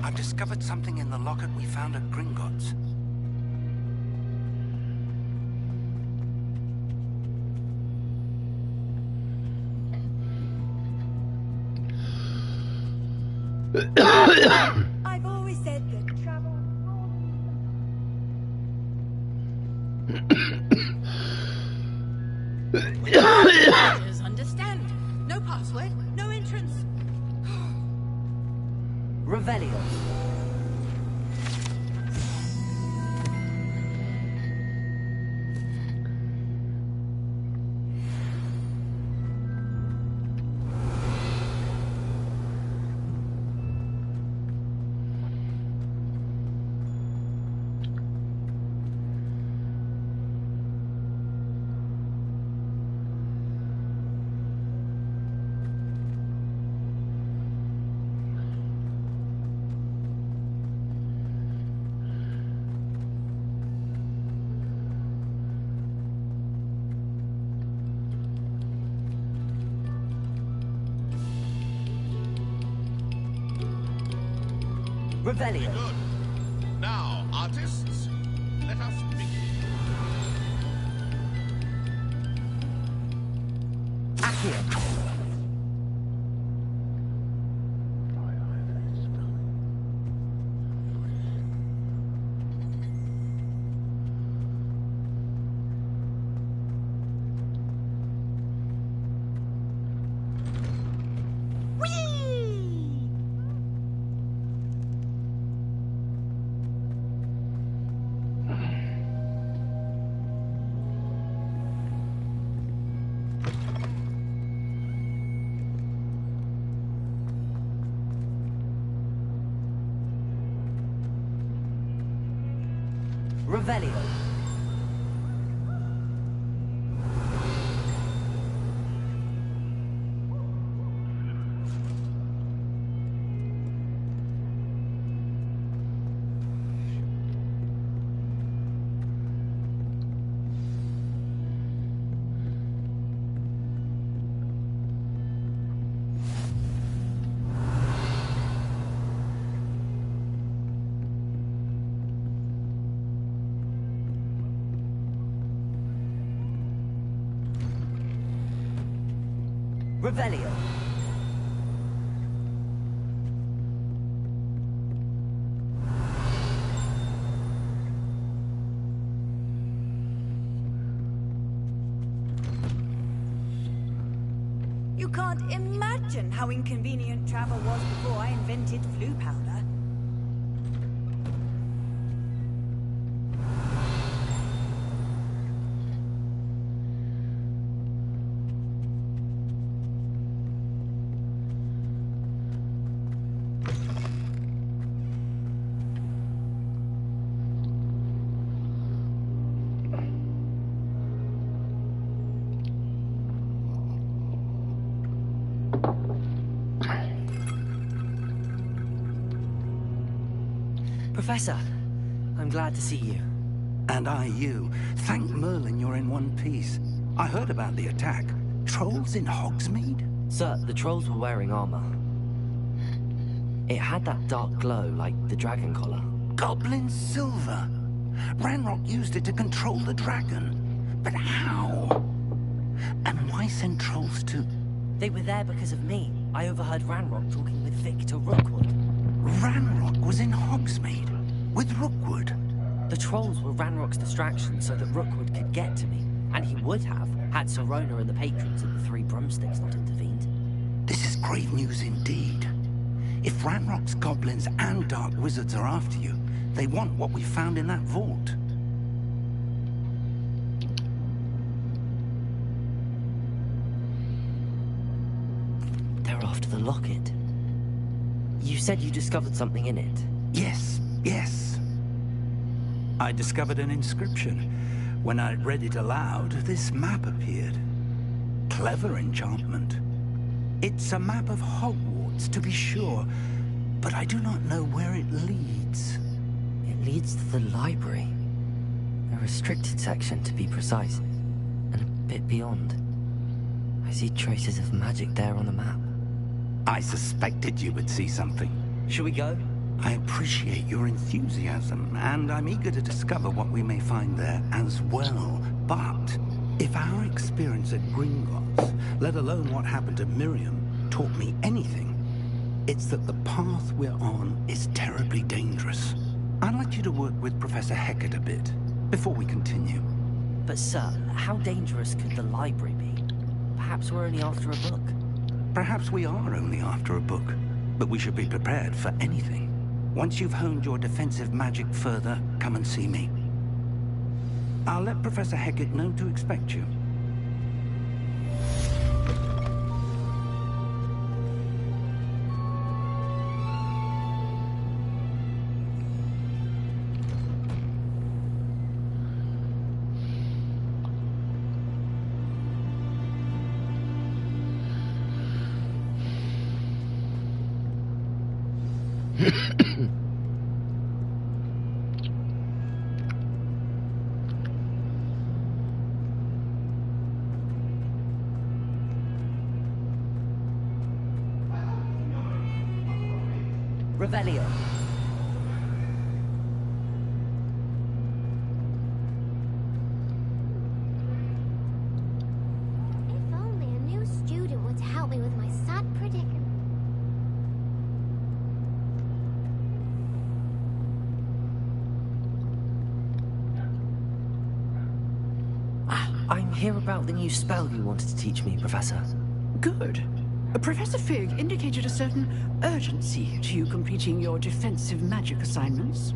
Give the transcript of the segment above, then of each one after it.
I've discovered something in the locket we found at Gringotts. I've always said that travel... Just understand. No password, no entrance. Revelio. Very good. Now, artists, let us begin. Accio. Revelio. Revelio. You can't imagine how inconvenient travel was before I invented flu powder. Professor, I'm glad to see you. And I you. Thank Merlin you're in one piece. I heard about the attack. Trolls in Hogsmeade? Sir, the trolls were wearing armor. It had that dark glow like the dragon collar. Goblin silver. Ranrock used it to control the dragon. But how? And why send trolls to... They were there because of me. I overheard Ranrock talking with Victor Rookwood. Ranrock was in Hogsmeade? With Rookwood? The trolls were Ranrock's distraction so that Rookwood could get to me. And he would have, had Sirona and the patrons of the Three Broomsticks not intervened. This is great news indeed. If Ranrock's goblins and dark wizards are after you, they want what we found in that vault. They're after the locket. You said you discovered something in it. Yes, yes. I discovered an inscription. When I read it aloud, this map appeared. Clever enchantment. It's a map of Hogwarts, to be sure, but I do not know where it leads. It leads to the library. A restricted section, to be precise. And a bit beyond. I see traces of magic there on the map. I suspected you would see something. Shall we go? I appreciate your enthusiasm, and I'm eager to discover what we may find there as well. But if our experience at Gringotts, let alone what happened to Miriam, taught me anything, it's that the path we're on is terribly dangerous. I'd like you to work with Professor Hecat a bit, before we continue. But sir, how dangerous could the library be? Perhaps we're only after a book. Perhaps we are only after a book, but we should be prepared for anything. Once you've honed your defensive magic further, come and see me. I'll let Professor Hecat know to expect you. Revelio. If only a new student would help me with my sad predicament. I'm here about the new spell you wanted to teach me, Professor. Good. Professor Fig indicated a certain urgency to you completing your defensive magic assignments.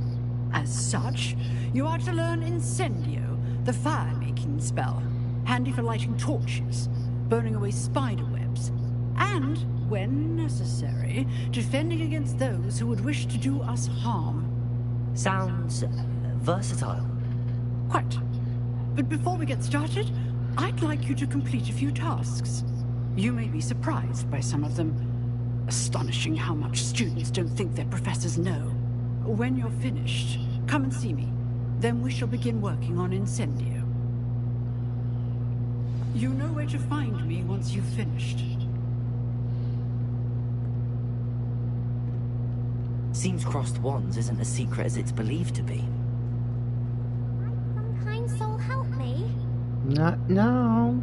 As such, you are to learn Incendio, the fire-making spell, handy for lighting torches, burning away spider webs, and, when necessary, defending against those who would wish to do us harm. Sounds versatile. Quite. But before we get started, I'd like you to complete a few tasks. You may be surprised by some of them. Astonishing how much students don't think their professors know. When you're finished, come and see me. Then we shall begin working on Incendio. You know where to find me once you've finished. Seems crossed wands isn't as secret as it's believed to be. Might some kind soul help me? Not now.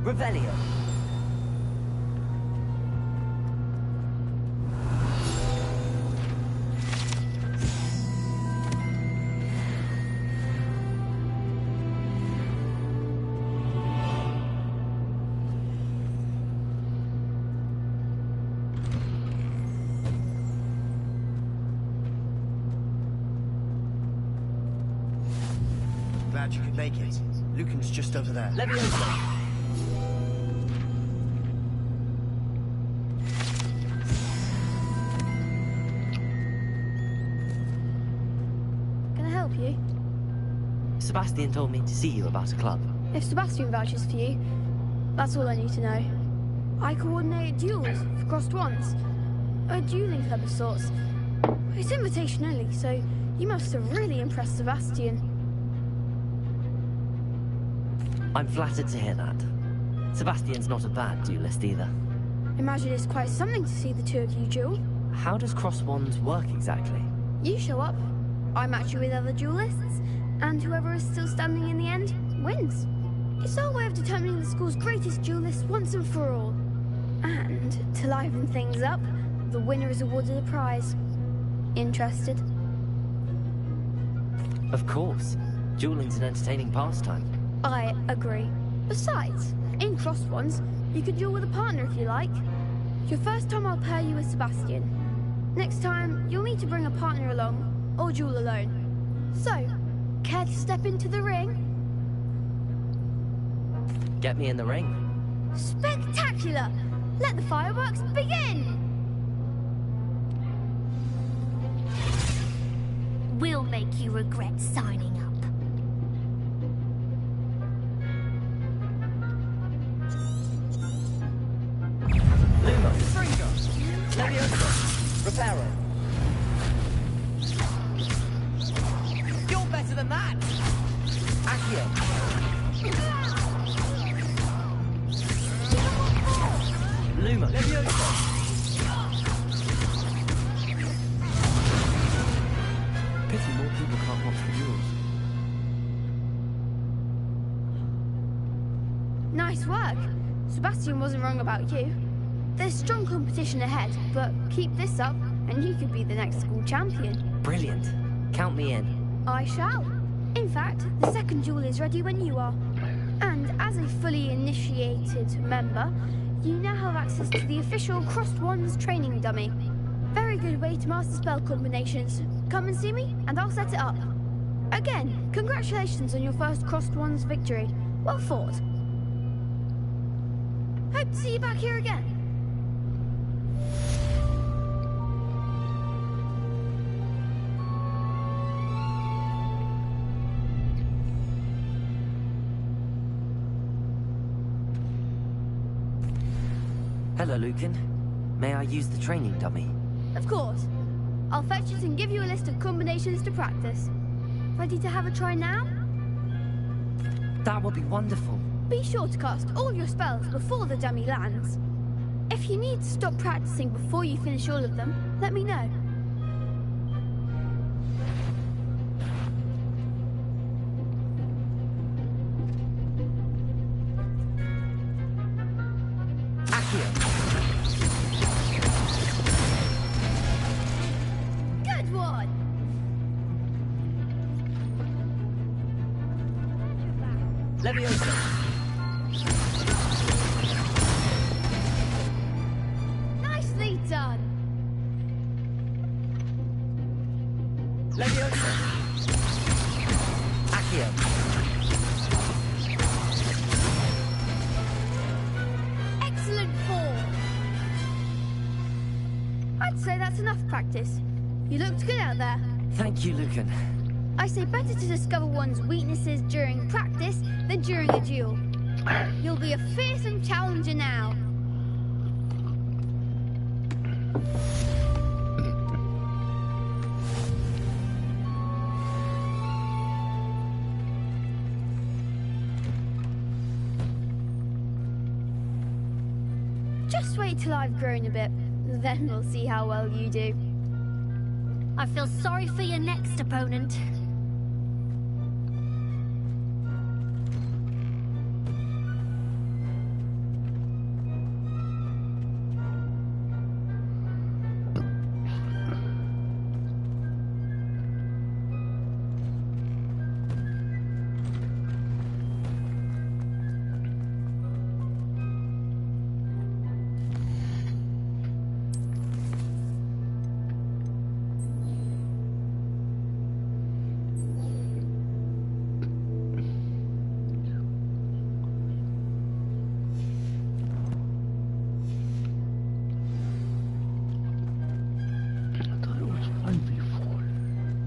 Revelio. Glad you could make it. Lucan's just over there. Leviosa. Can I help you? Sebastian told me to see you about a club. If Sebastian vouches for you, that's all I need to know. I coordinate duels for crossed wands. A dueling club of sorts. It's invitation only, so you must have really impressed Sebastian. I'm flattered to hear that. Sebastian's not a bad duelist either. Imagine it's quite something to see the two of you duel. How does cross wands work exactly? You show up, I match you with other duelists, and whoever is still standing in the end wins. It's our way of determining the school's greatest duelist once and for all. And to liven things up, the winner is awarded a prize. Interested? Of course. Dueling's an entertaining pastime. I agree. Besides, in crossed wands, you could duel with a partner if you like. Your first time I'll pair you with Sebastian. Next time, you'll need to bring a partner along, or duel alone. So, care to step into the ring? Get me in the ring. Spectacular! Let the fireworks begin! We'll make you regret signing up. Luma, Leviosa, Reparo. You're better than that! Accio. Luma, Leviosa. Pity more people can't watch the duels. Nice work. Sebastian wasn't wrong about you. There's strong competition ahead, but keep this up and you could be the next school champion. Brilliant. Count me in. I shall. In fact, the second duel is ready when you are. And as a fully initiated member, you now have access to the official Crossed Wands training dummy. Very good way to master spell combinations. Come and see me, and I'll set it up. Again, congratulations on your first Crossed Wands victory. Well fought. Hope to see you back here again. Hello, Lucan. May I use the training dummy? Of course. I'll fetch it and give you a list of combinations to practice. Ready to have a try now? That would be wonderful. Be sure to cast all your spells before the dummy lands. If you need to stop practicing before you finish all of them, let me know. Good one! Leviosa. Nicely done! Leviosa. Accio. Excellent form! I'd say that's enough practice. You looked good out there. Thank you, Lucan. I say better to discover one's weaknesses during practice than during a duel. You'll be a fearsome challenger now. Just wait till I've grown a bit, then we'll see how well you do. I feel sorry for your next opponent.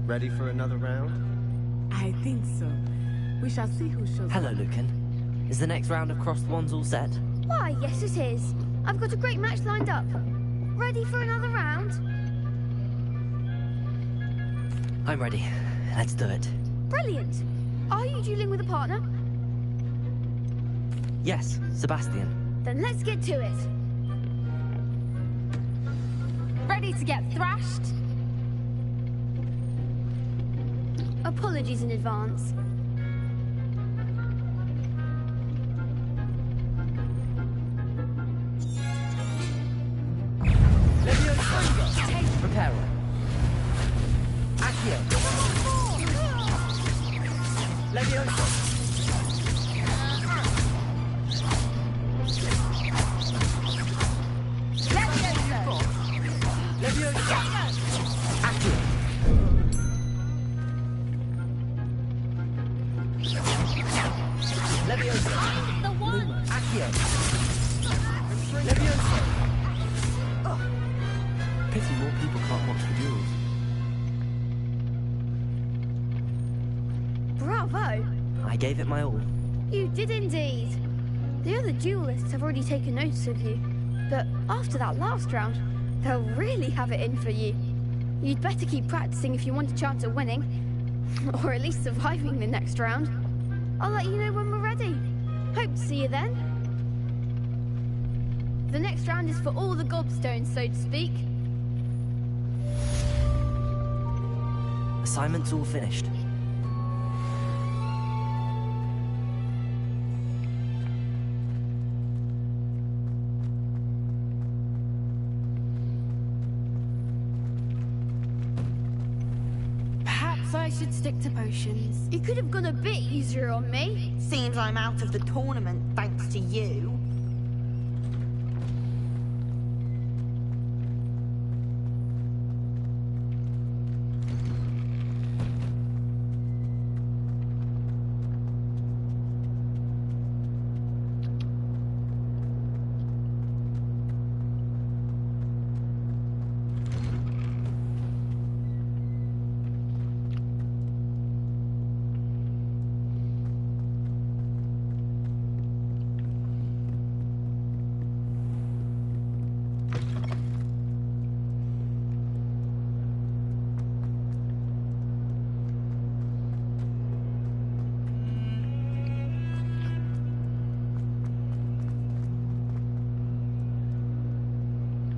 Ready for another round? I think so. We shall see who shows Hello, up. Lucan. Is the next round of Crossed Wands all set? Why, yes it is. I've got a great match lined up. Ready for another round? I'm ready. Let's do it. Brilliant. Are you dueling with a partner? Yes, Sebastian. Then let's get to it. Ready to get thrashed? Apologies in advance. Reparo. Accio. Leviosa. Leviosa. Accio. Leviosa. The one. Accio. Leviosa. Pity more people can't watch the duels. Bravo! I gave it my all. You did indeed. The other duelists have already taken notice of you, but after that last round, they'll really have it in for you. You'd better keep practicing if you want a chance at winning, or at least surviving the next round. I'll let you know when we're ready. Hope to see you then. The next round is for all the gobstones, so to speak. Assignment's all finished. Perhaps I should stick to potions. You could have gone a bit easier on me. Seems I'm out of the tournament thanks to you.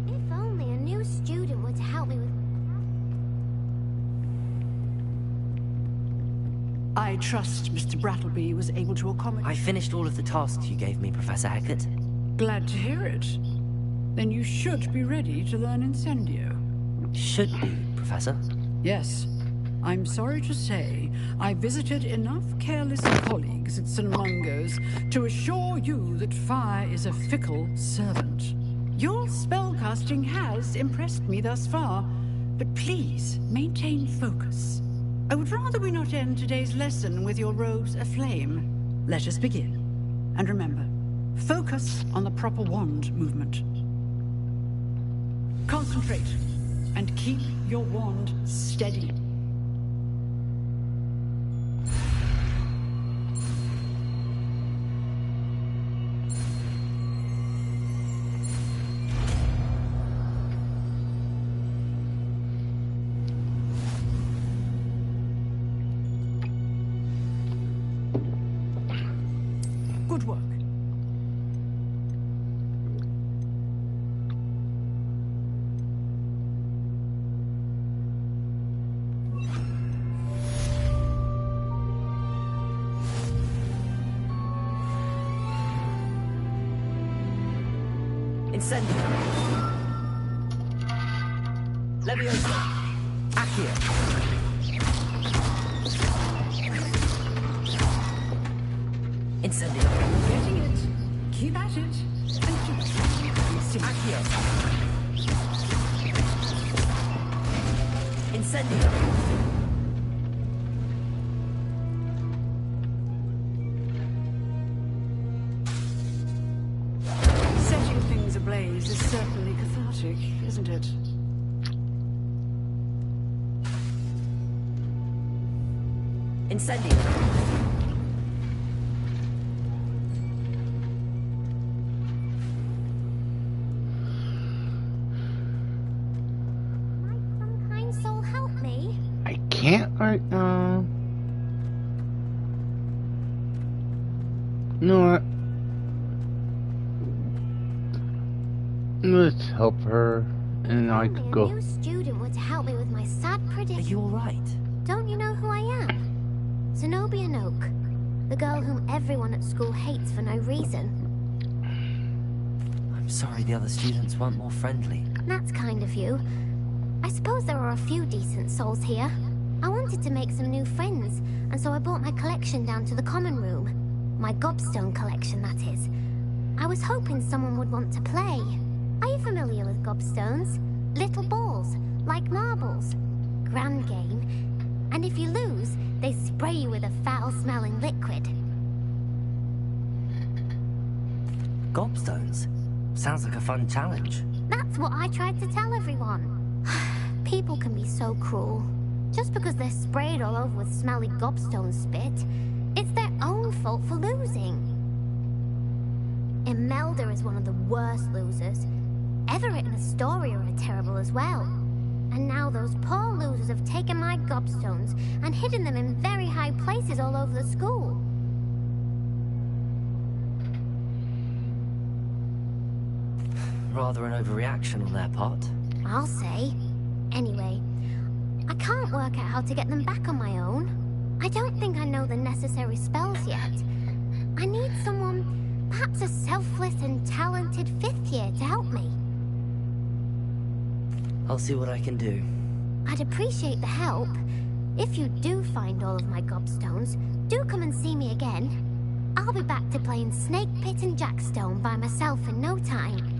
If only a new student were to help me with... I trust Mr. Brattleby was able to accommodate... I finished all of the tasks you gave me, Professor Hackett. Glad to hear it. Then you should be ready to learn Incendio. Should be, Professor. Yes. I'm sorry to say, I visited enough careless colleagues at St. Mungo's to assure you that fire is a fickle servant. Your spellcasting has impressed me thus far, but please maintain focus. I would rather we not end today's lesson with your robes aflame. Let us begin. And remember, focus on the proper wand movement. Concentrate, and keep your wand steady. Good work. Incendio. Leviosa. Accio. Incendio. Getting it. Keep at it. And keep it. Accio. Incendio. Setting things ablaze is certainly cathartic, isn't it? Incendio. Might some kind soul help me? I can't right now. You know what? Let's help her, and I Only could a go. new student were to help me with my sad Are predicament. you alright? Don't you know who I am? Zenobia Noak, the girl whom everyone at school hates for no reason. I'm sorry the other students weren't more friendly. That's kind of you. I suppose there are a few decent souls here. I wanted to make some new friends, and so I brought my collection down to the common room. My gobstone collection, that is. I was hoping someone would want to play. Are you familiar with gobstones? Little balls, like marbles. Grand game. And if you lose, they spray you with a foul-smelling liquid. Gobstones? Sounds like a fun challenge. That's what I tried to tell everyone. People can be so cruel. Just because they're sprayed all over with smelly gobstone spit, it's their own fault for losing. Imelda is one of the worst losers. Everett and Astoria are terrible as well. And now those poor losers have taken my gobstones and hidden them in very high places all over the school. Rather an overreaction on their part. I'll say. Anyway, I can't work out how to get them back on my own. I don't think I know the necessary spells yet. I need someone, perhaps a selfless and talented 5th year to help me. I'll see what I can do. I'd appreciate the help. If you do find all of my gobstones, do come and see me again. I'll be back to playing Snake Pit and Jackstone by myself in no time.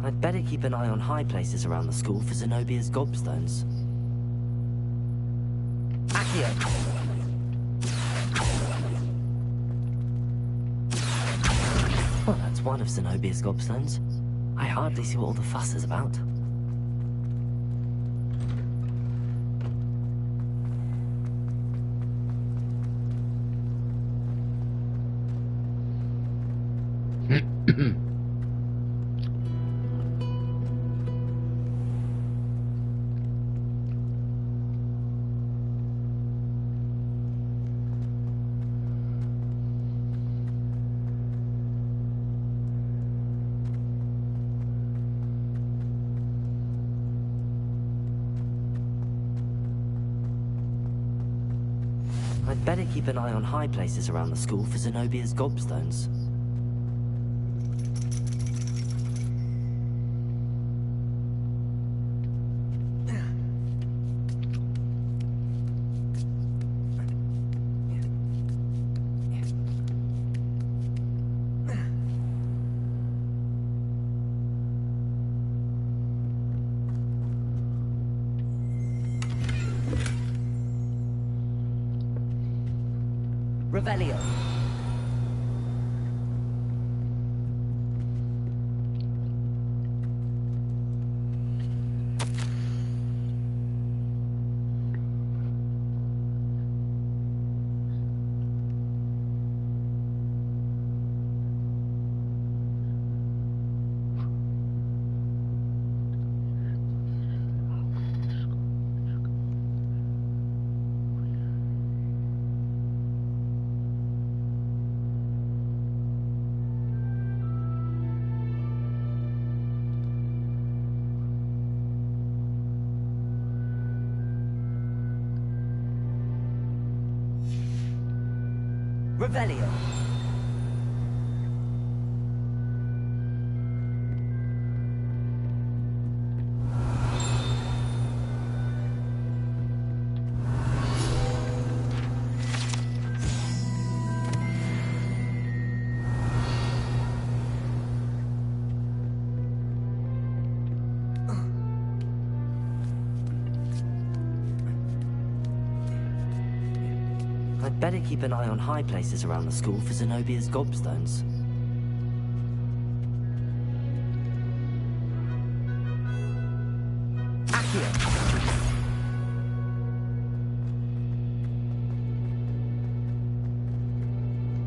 I'd better keep an eye on high places around the school for Zenobia's gobstones. Accio! Well, that's one of Zenobia's gobstones. I hardly see what all the fuss is about. I'd better keep an eye on high places around the school for Zenobia's gobstones. Revelio. Revelio. I'd better keep an eye on high places around the school for Zenobia's gobstones. Accio!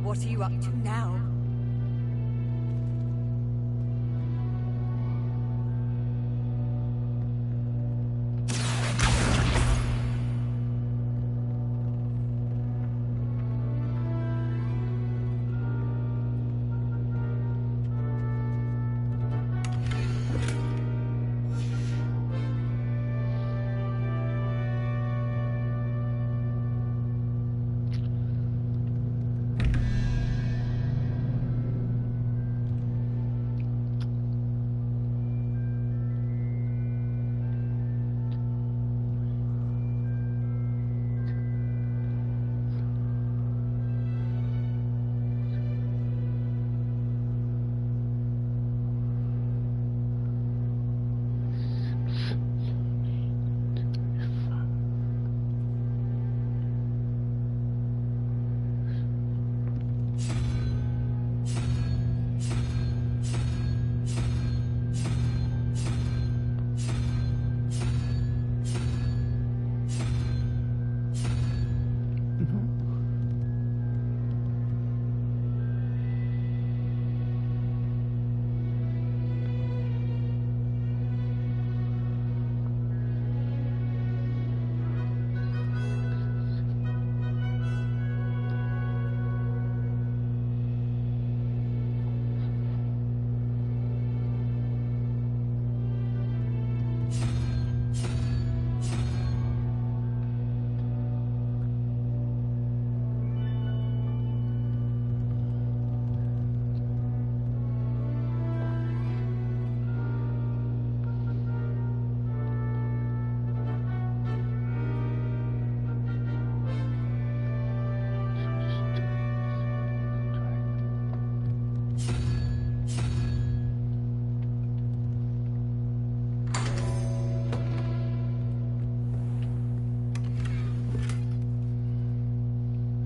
What are you up to now?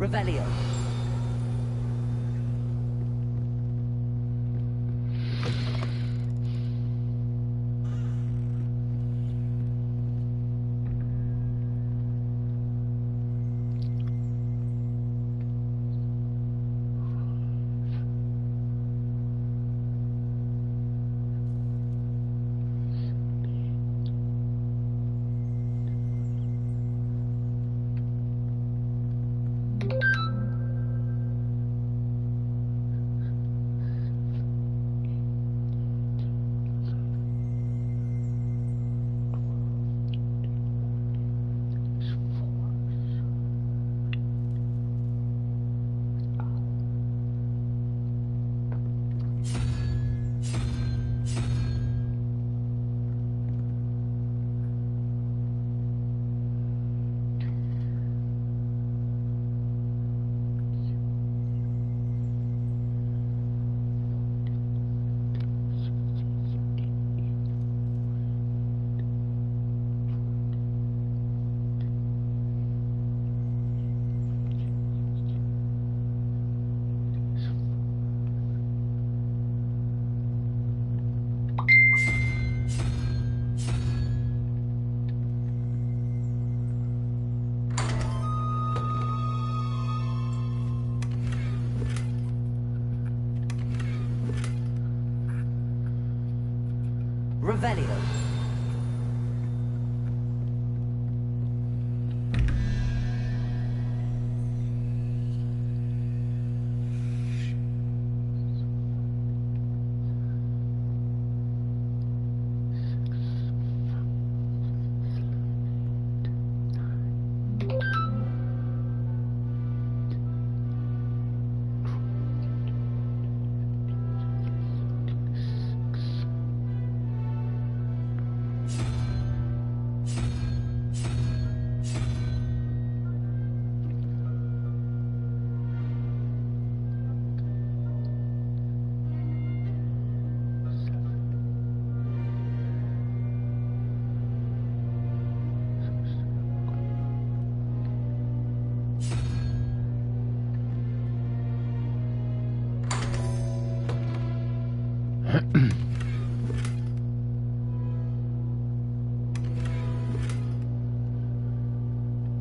Revelio. Revelio.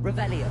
Revelio.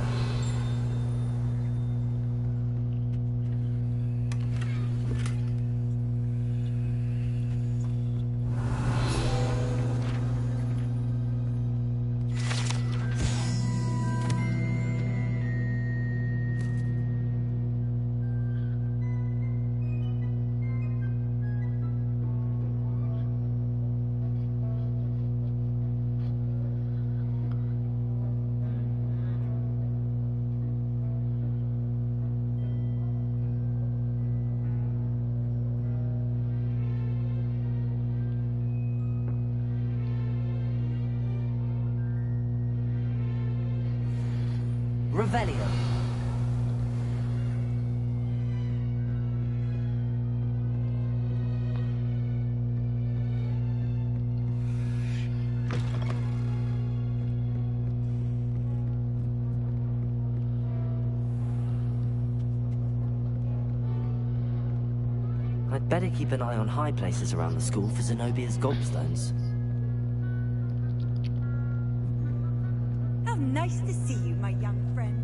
Revelio. I'd better keep an eye on high places around the school for Zenobia's gobstones. How nice to see you, my young friend.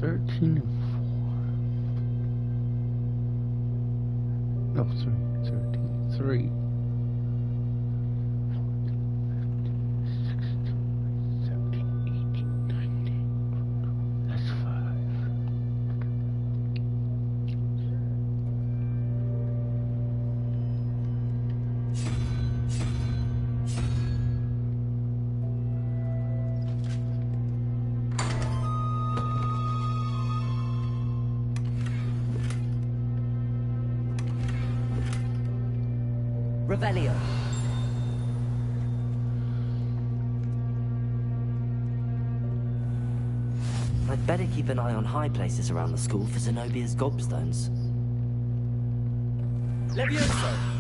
13 and 4. No, sorry, 13, 3. 14, 15, 16, 17, 18. That's 5. Revelio. I'd better keep an eye on high places around the school for Zenobia's gobstones. Levioso!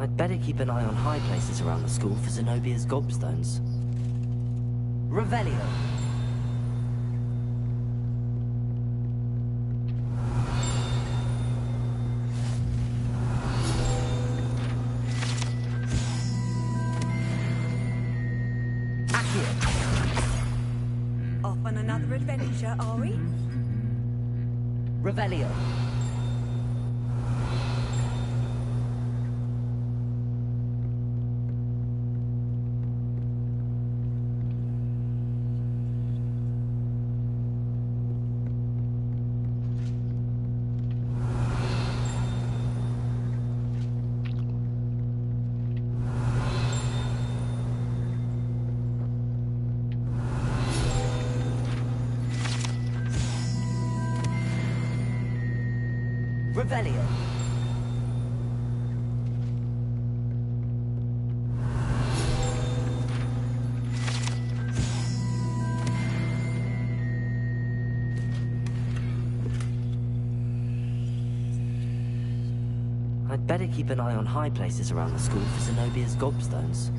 I'd better keep an eye on high places around the school for Zenobia's gobstones. Revelio. Off on another adventure, are we? Revelio. Revelio. I'd better keep an eye on high places around the school for Zenobia's gobstones.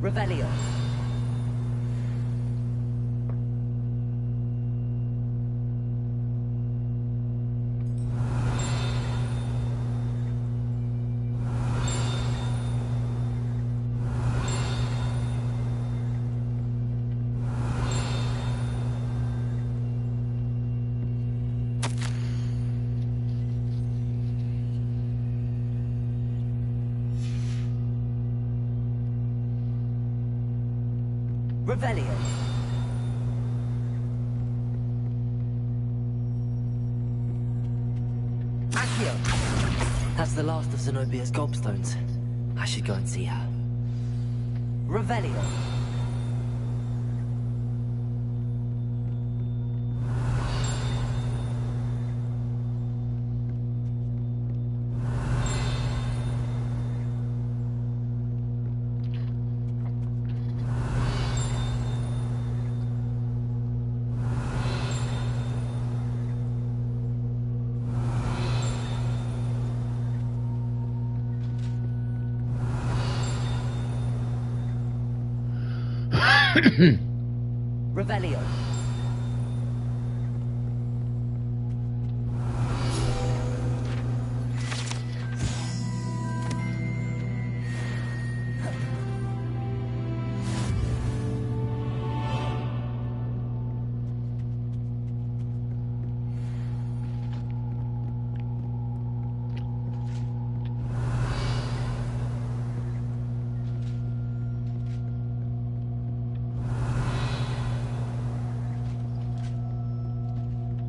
Revelio. Revelio. Accio! That's the last of Zenobia's gobstones. I should go and see her. Revelio. Revelio.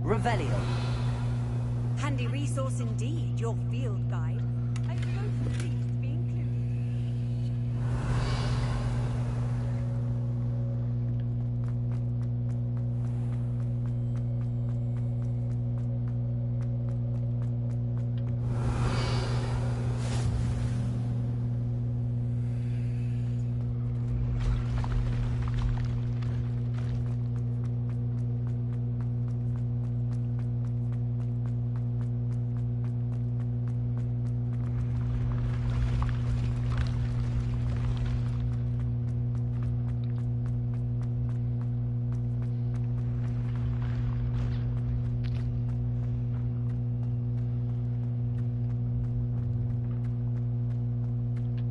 Revelio. Handy resource indeed, your field guide. I'm most pleased to be included.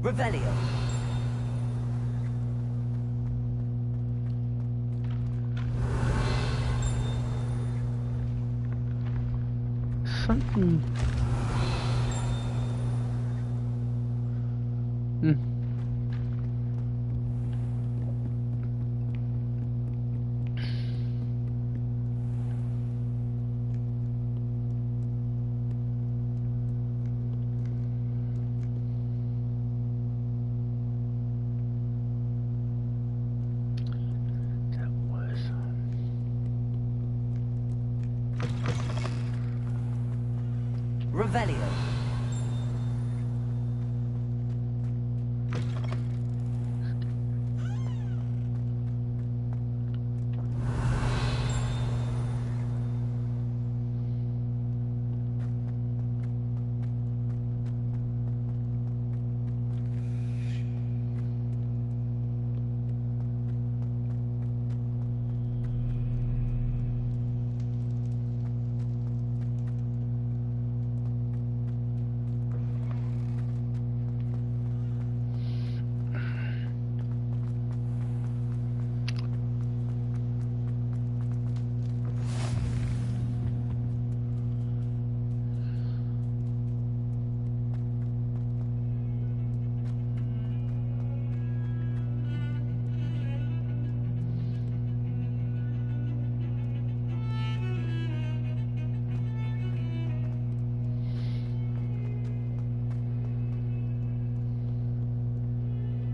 Revelio. Something. Revelio.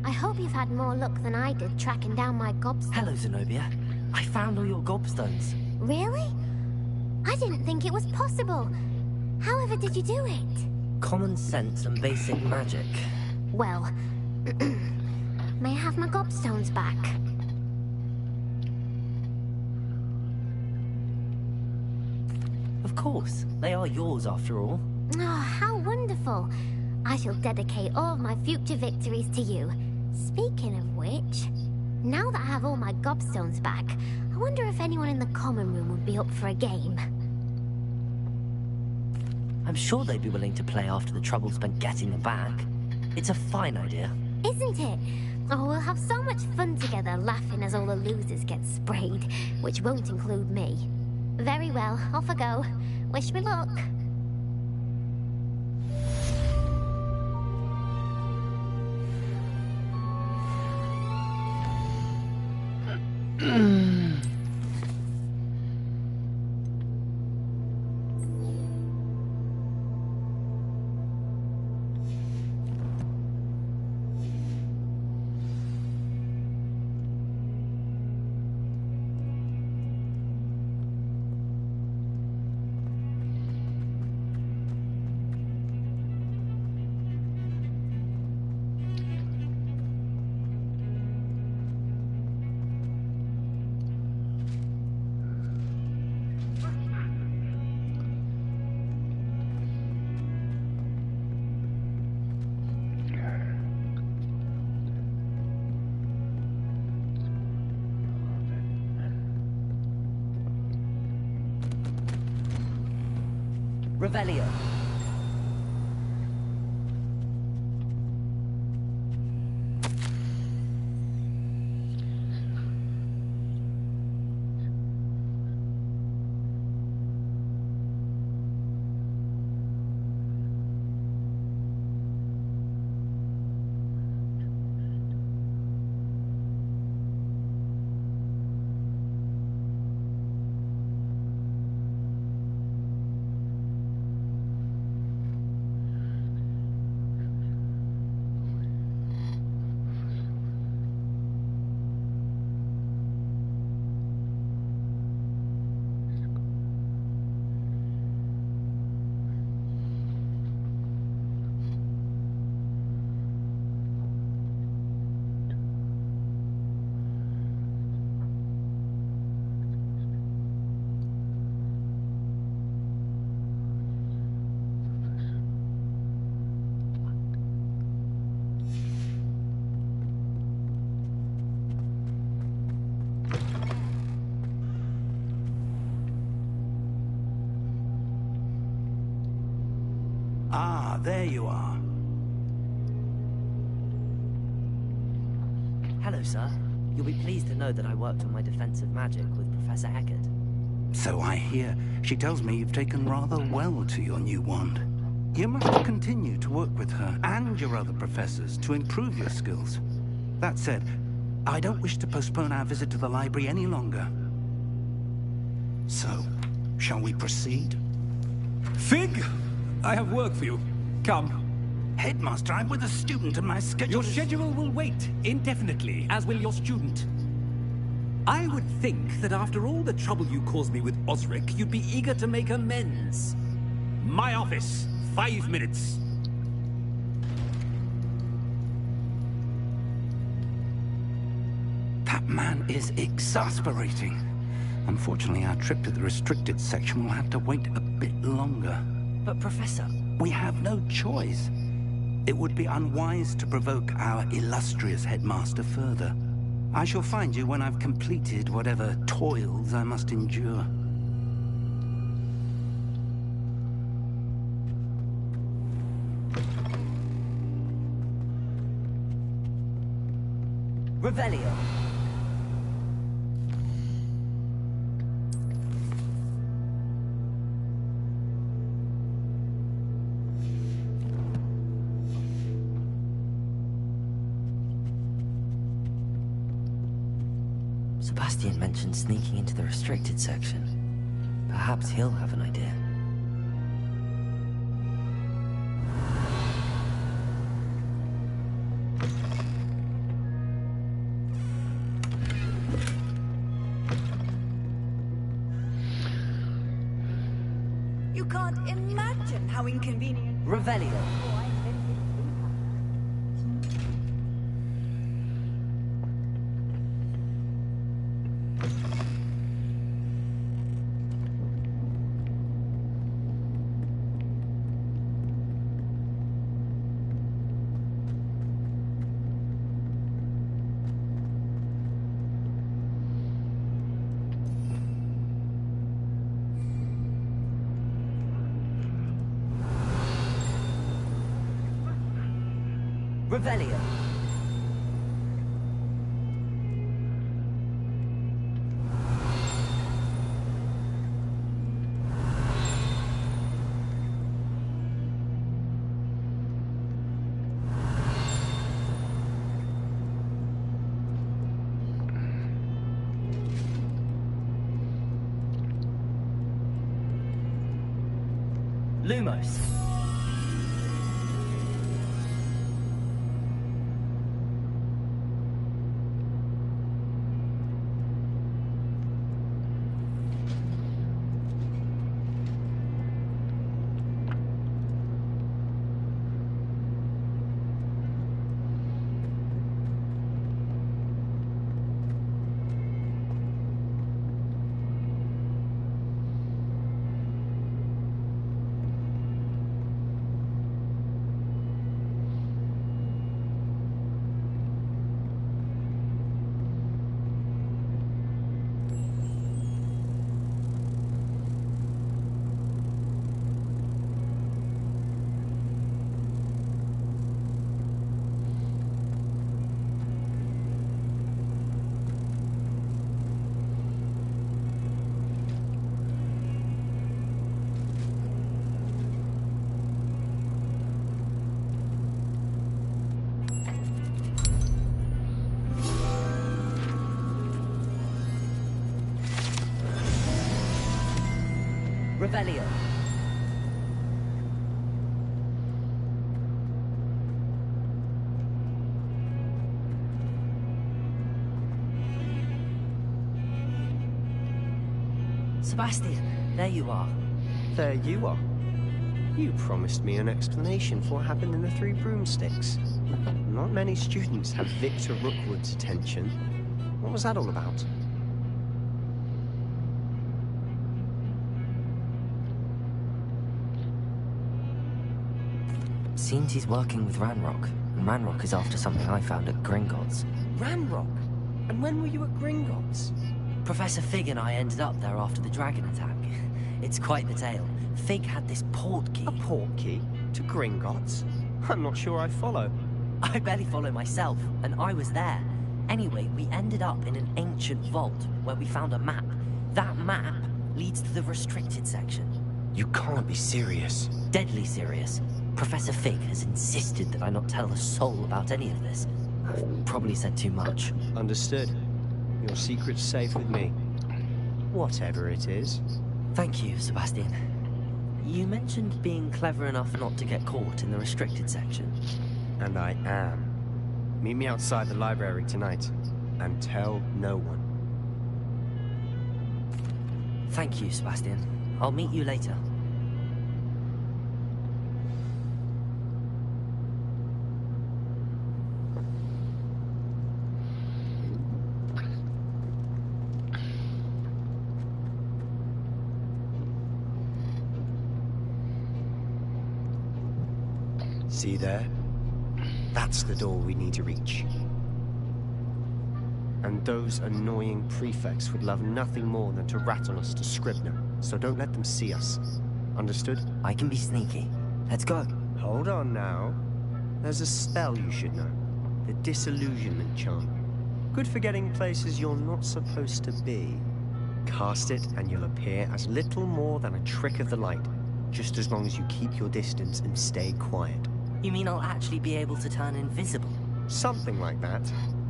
I hope you've had more luck than I did tracking down my gobstones. Hello, Zenobia. I found all your gobstones. Really? I didn't think it was possible. However did you do it? Common sense and basic magic. Well, may I have my gobstones back? Of course. They are yours after all. Oh, how wonderful. I shall dedicate all of my future victories to you. Speaking of which, now that I have all my gobstones back, I wonder if anyone in the common room would be up for a game. I'm sure they'd be willing to play after the trouble spent getting them back. It's a fine idea. Isn't it? Oh, we'll have so much fun together laughing as all the losers get sprayed, which won't include me. Very well, off I go. Wish me luck. Revelio. Ah, there you are. Hello, sir. You'll be pleased to know that I worked on my defensive magic with Professor Eckert. So I hear. She tells me you've taken rather well to your new wand. You must continue to work with her and your other professors to improve your skills. That said, I don't wish to postpone our visit to the library any longer. So, shall we proceed? Fig! I have work for you. Come. Headmaster, I'm with a student and my schedule Your schedule will wait indefinitely, as will your student. I would think that after all the trouble you caused me with Osric, you'd be eager to make amends. My office, 5 minutes. That man is exasperating. Unfortunately, our trip to the restricted section will have to wait a bit longer. But, Professor... We have no choice. It would be unwise to provoke our illustrious headmaster further. I shall find you when I've completed whatever toils I must endure. Revelio. Sebastian mentioned sneaking into the restricted section. Perhaps he'll have an idea. You can't imagine how inconvenient. Revelio. Revelio. Lumos. Revelio. Sebastian, there you are. There you are. You promised me an explanation for what happened in the Three Broomsticks. Not many students have Victor Rookwood's attention. What was that all about? Seems he's working with Ranrock, and Ranrock is after something I found at Gringotts. Ranrock? And when were you at Gringotts? Professor Fig and I ended up there after the dragon attack. It's quite the tale. Fig had this port key. A port key? To Gringotts? I'm not sure I follow. I barely follow myself, and I was there. Anyway, we ended up in an ancient vault where we found a map. That map leads to the restricted section. You can't be serious. Deadly serious. Professor Fig has insisted that I not tell a soul about any of this. I've probably said too much. Understood. Your secret's safe with me. Whatever it is. Thank you, Sebastian. You mentioned being clever enough not to get caught in the restricted section. And I am. Meet me outside the library tonight, and tell no one. Thank you, Sebastian. I'll meet you later. See there? That's the door we need to reach. And those annoying prefects would love nothing more than to rat on us to Scribner, so don't let them see us. Understood? I can be sneaky. Let's go. Hold on now. There's a spell you should know. The Disillusionment Charm. Good for getting places you're not supposed to be. Cast it and you'll appear as little more than a trick of the light, just as long as you keep your distance and stay quiet. You mean I'll actually be able to turn invisible? Something like that.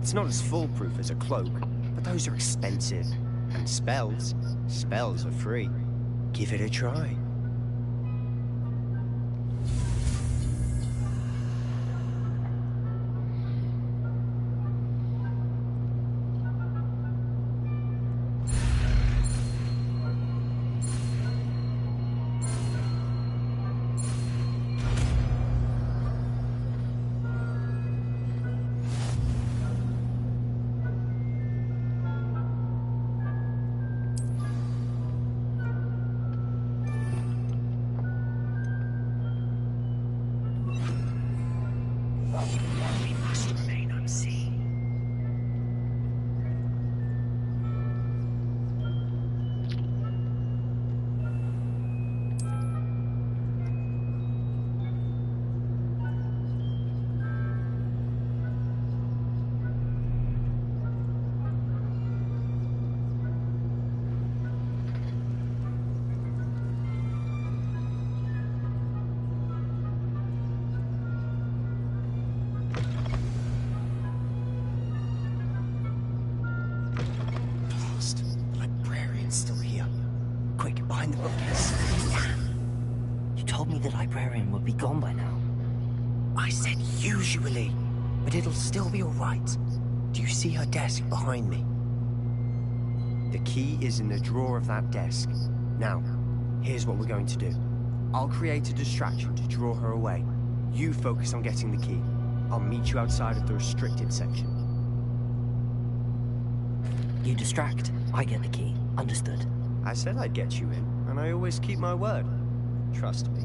It's not as foolproof as a cloak, but those are expensive. And spells are free. Give it a try. told me the librarian would be gone by now. I said usually, but it'll still be alright. Do you see her desk behind me? The key is in the drawer of that desk. Now, here's what we're going to do. I'll create a distraction to draw her away. You focus on getting the key. I'll meet you outside of the restricted section. You distract, I get the key. Understood. I said I'd get you in, and I always keep my word. Trust me.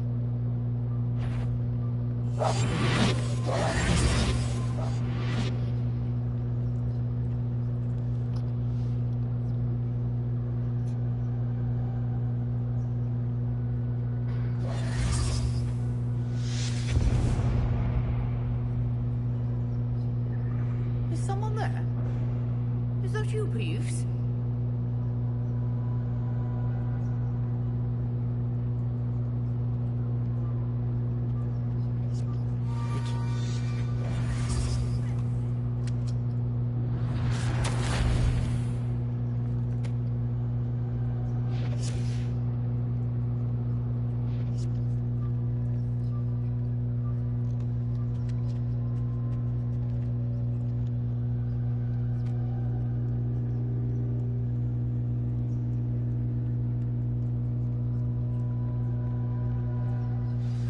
Is someone there? Is that you, Peeves?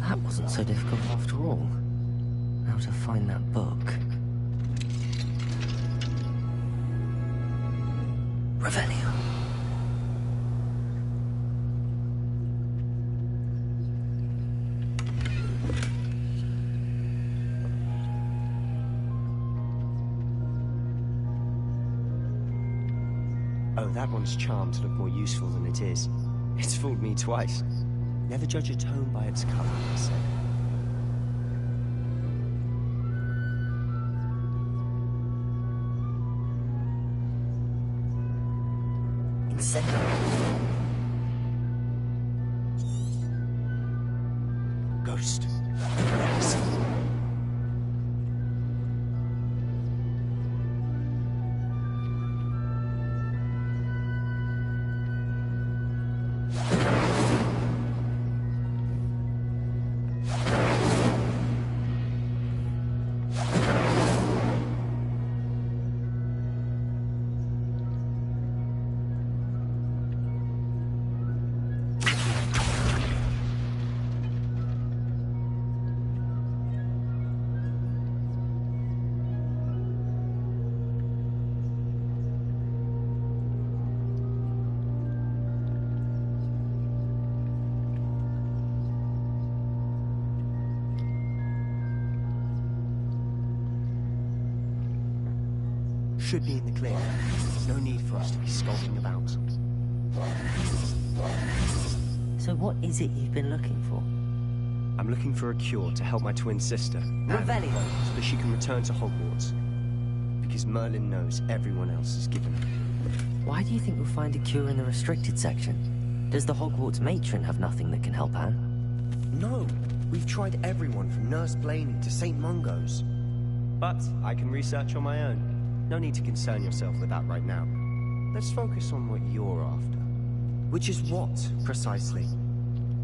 That wasn't so difficult after all. How to find that book. Revelio. Oh, that one's charmed to look more useful than it is. It's fooled me twice. Never judge a tone by its color, I said. Incendio. Ghost. Yes. Should be in the clear. No need for us to be skulking about. So what is it you've been looking for? I'm looking for a cure to help my twin sister, Revelio. so that she can return to Hogwarts. Because Merlin knows everyone else is given up. Why do you think we'll find a cure in the restricted section? Does the Hogwarts matron have nothing that can help Anne? No! We've tried everyone from Nurse Blaney to St. Mungo's. But I can research on my own. No need to concern yourself with that right now. Let's focus on what you're after. Which is what, precisely?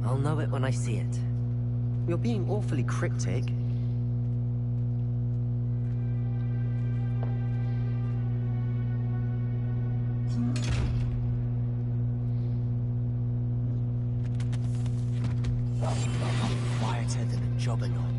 I'll know it when I see it. You're being awfully cryptic. Quieter than a jobberknob.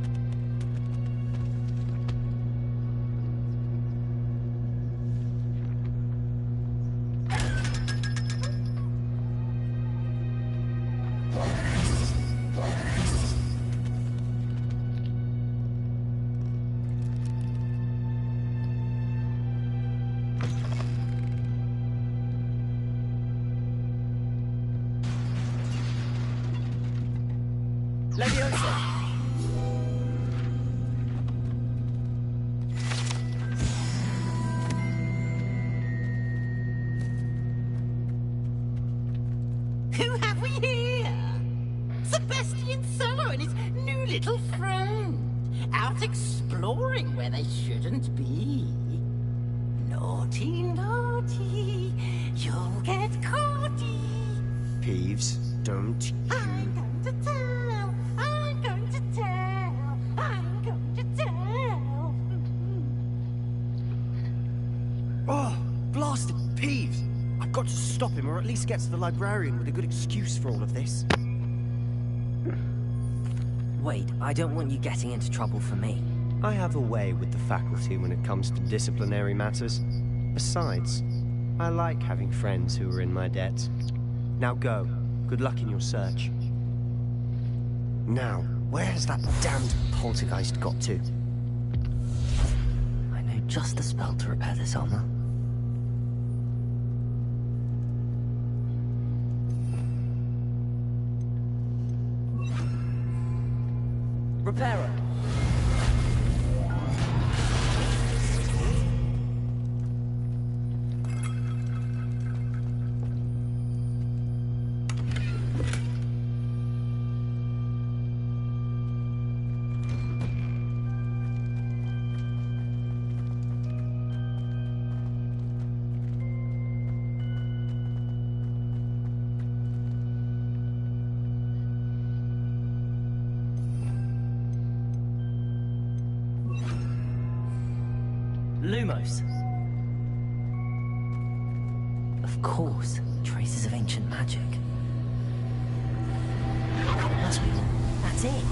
Who have we here? Sebastian Solo and his new little friend. Out exploring where they shouldn't be. Naughty, naughty. You'll get caughty. Peeves, don't you... I'm going to tell. got to stop him, or at least get to the librarian with a good excuse for all of this. Wait, I don't want you getting into trouble for me. I have a way with the faculty when it comes to disciplinary matters. Besides, I like having friends who are in my debt. Now go. Good luck in your search. Now, where has that damned poltergeist got to? I know just the spell to repair this armor. Repairer. Lumos. Of course, traces of ancient magic. Must be. That's it.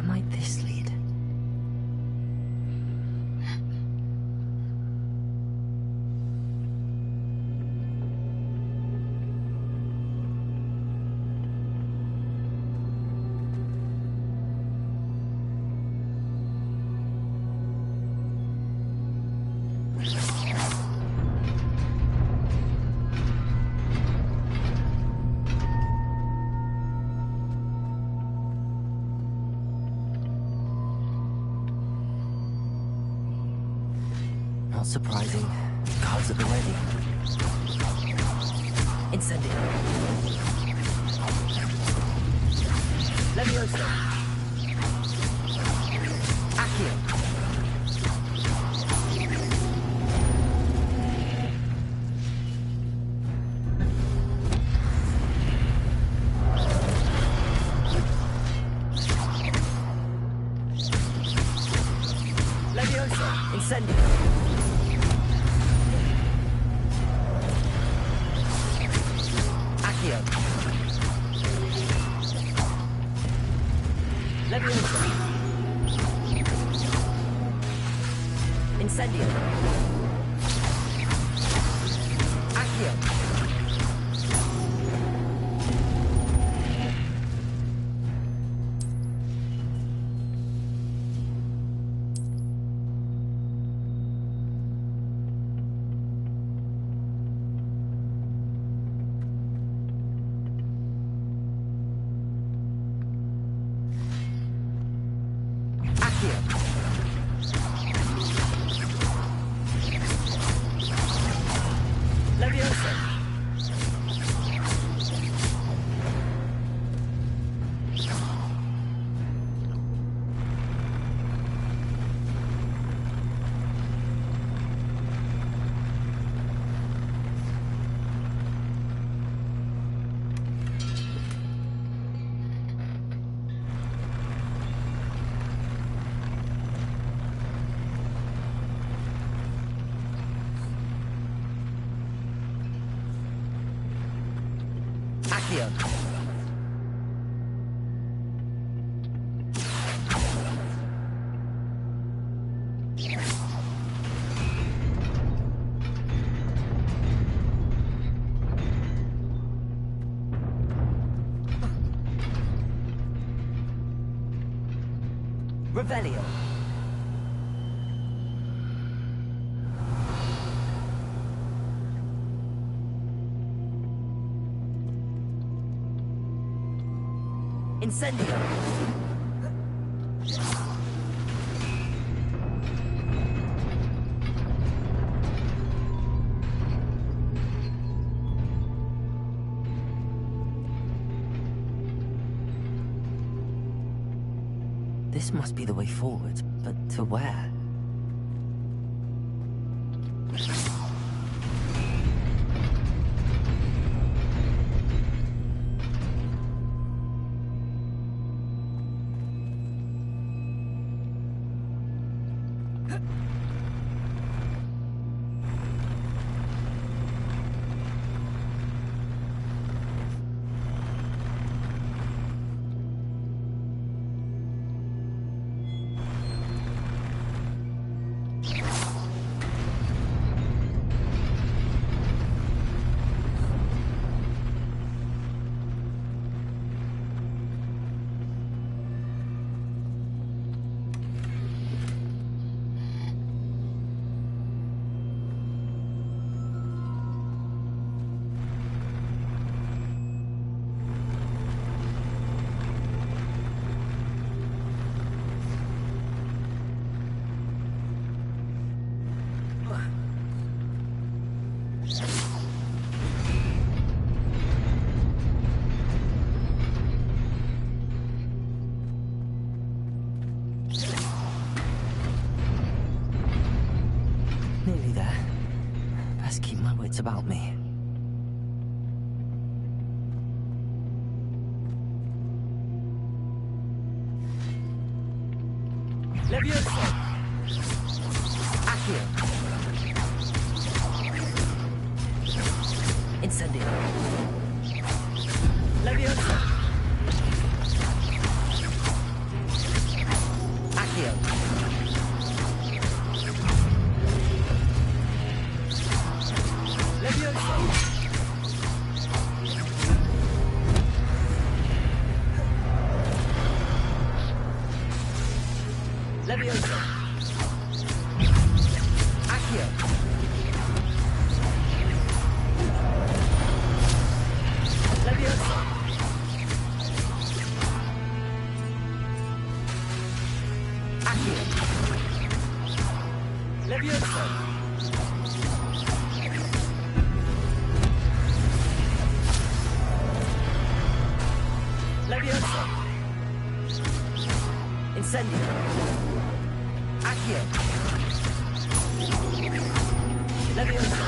Might this lead? Not surprising. Cards at the ready. Incendio. Levioso. Accio. Levioso. Incendio. Levioso. Incendio. Accio. Levioso. Accio. Revelio. Incendio. This must be the way forward, but to where? Nearly there. Best keep my wits about me. Levioso! Accio! Incendio! Levioso! Accio! Levioso! Levioso! Accio! Levioso! Accio! Levioso! Levioso! Incendio! Accio! Levioso!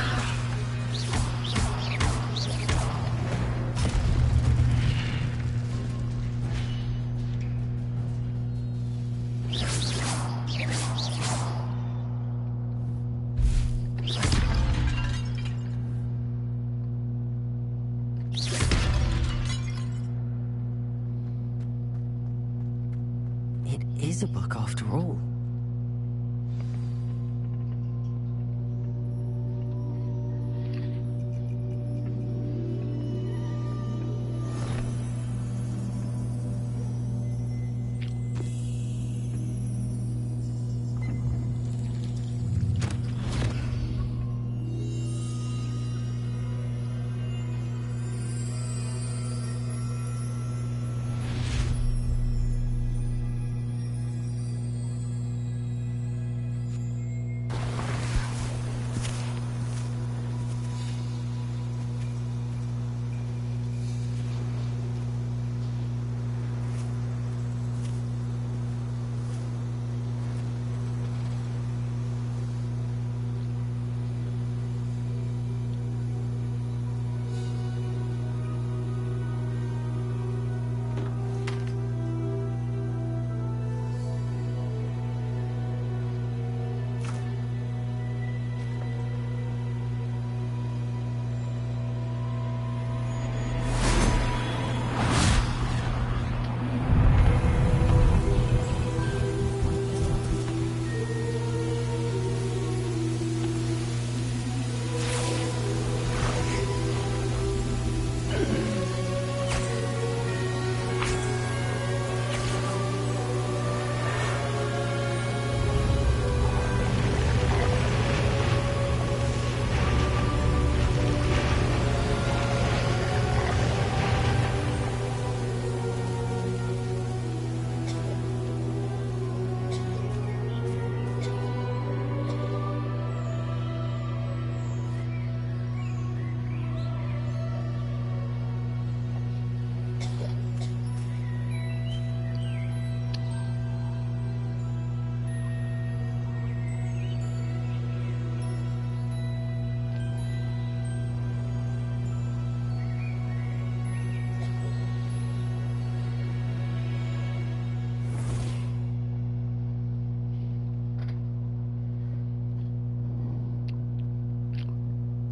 It is a book after all.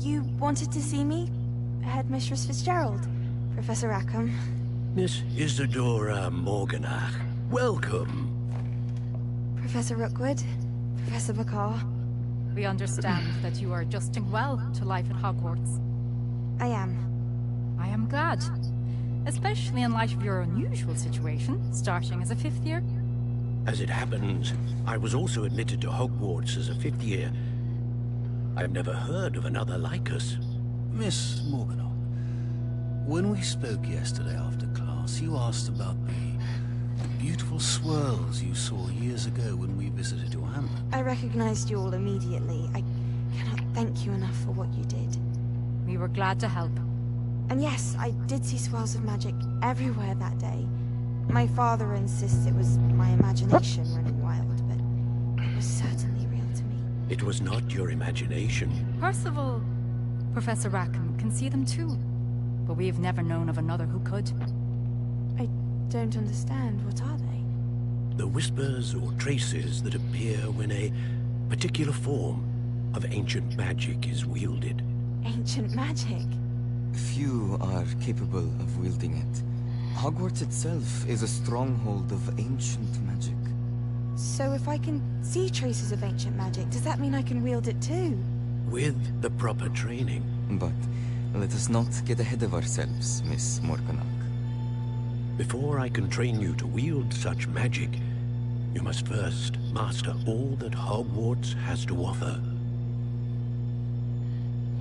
You wanted to see me? Headmistress Fitzgerald? Professor Rackham? Miss Isadora Morganach, welcome. Professor Rookwood? Professor Bakar? We understand that you are adjusting well to life at Hogwarts. I am. I am glad. Especially in light of your unusual situation, starting as a 5th year. As it happens, I was also admitted to Hogwarts as a 5th year. I've never heard of another like us. Miss Morganock, when we spoke yesterday after class, you asked about the beautiful swirls you saw years ago when we visited your hamlet. I recognized you all immediately. I cannot thank you enough for what you did. We were glad to help. And yes, I did see swirls of magic everywhere that day. My father insists it was my imagination running wild, but it was certainly real to me. It was not your imagination. Percival, Professor Rackham can see them too. But we've never known of another who could. I don't understand. What are they? The whispers or traces that appear when a particular form of ancient magic is wielded. Ancient magic? Few are capable of wielding it. Hogwarts itself is a stronghold of ancient magic. So if I can see traces of ancient magic, does that mean I can wield it too? With the proper training. But let us not get ahead of ourselves, Miss Morganock. Before I can train you to wield such magic, you must first master all that Hogwarts has to offer.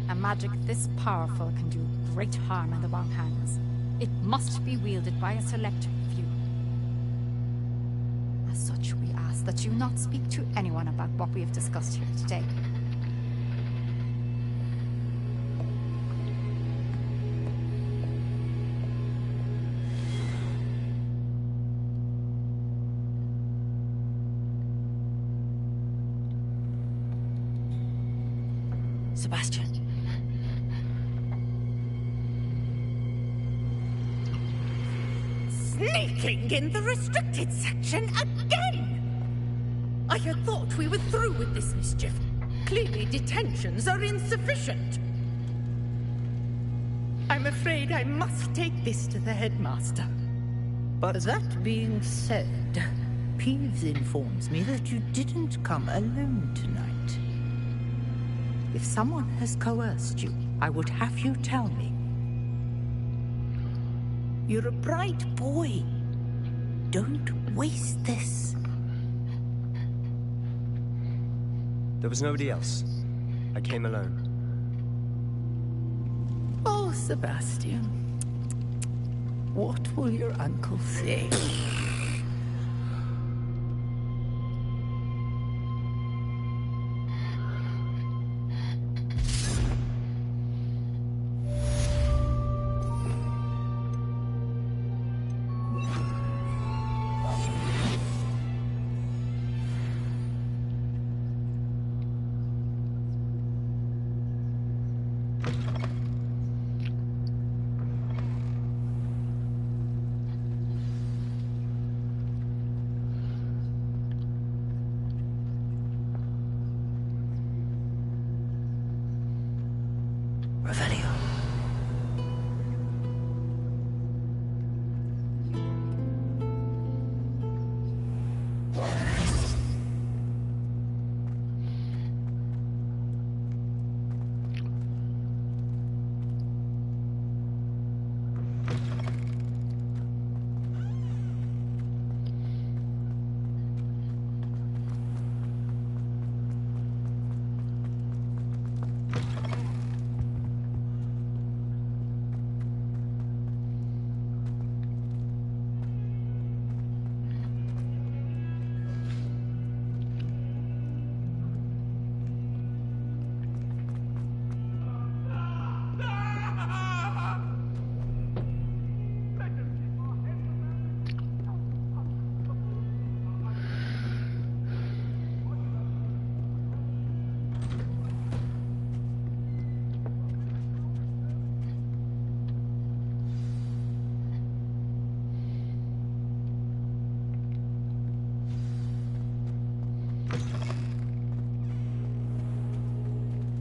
A magic this powerful can do great harm in the wrong hands. It must be wielded by a select few. As such, we ask that you not speak to anyone about what we have discussed here today. Sebastian. Sneaking in the restricted section again! I had thought we were through with this mischief. Clearly detentions are insufficient. I'm afraid I must take this to the headmaster. But that being said, Peeves informs me that you didn't come alone tonight. If someone has coerced you, I would have you tell me. You're a bright boy. Don't waste this. There was nobody else. I came alone. Oh, Sebastian. What will your uncle say?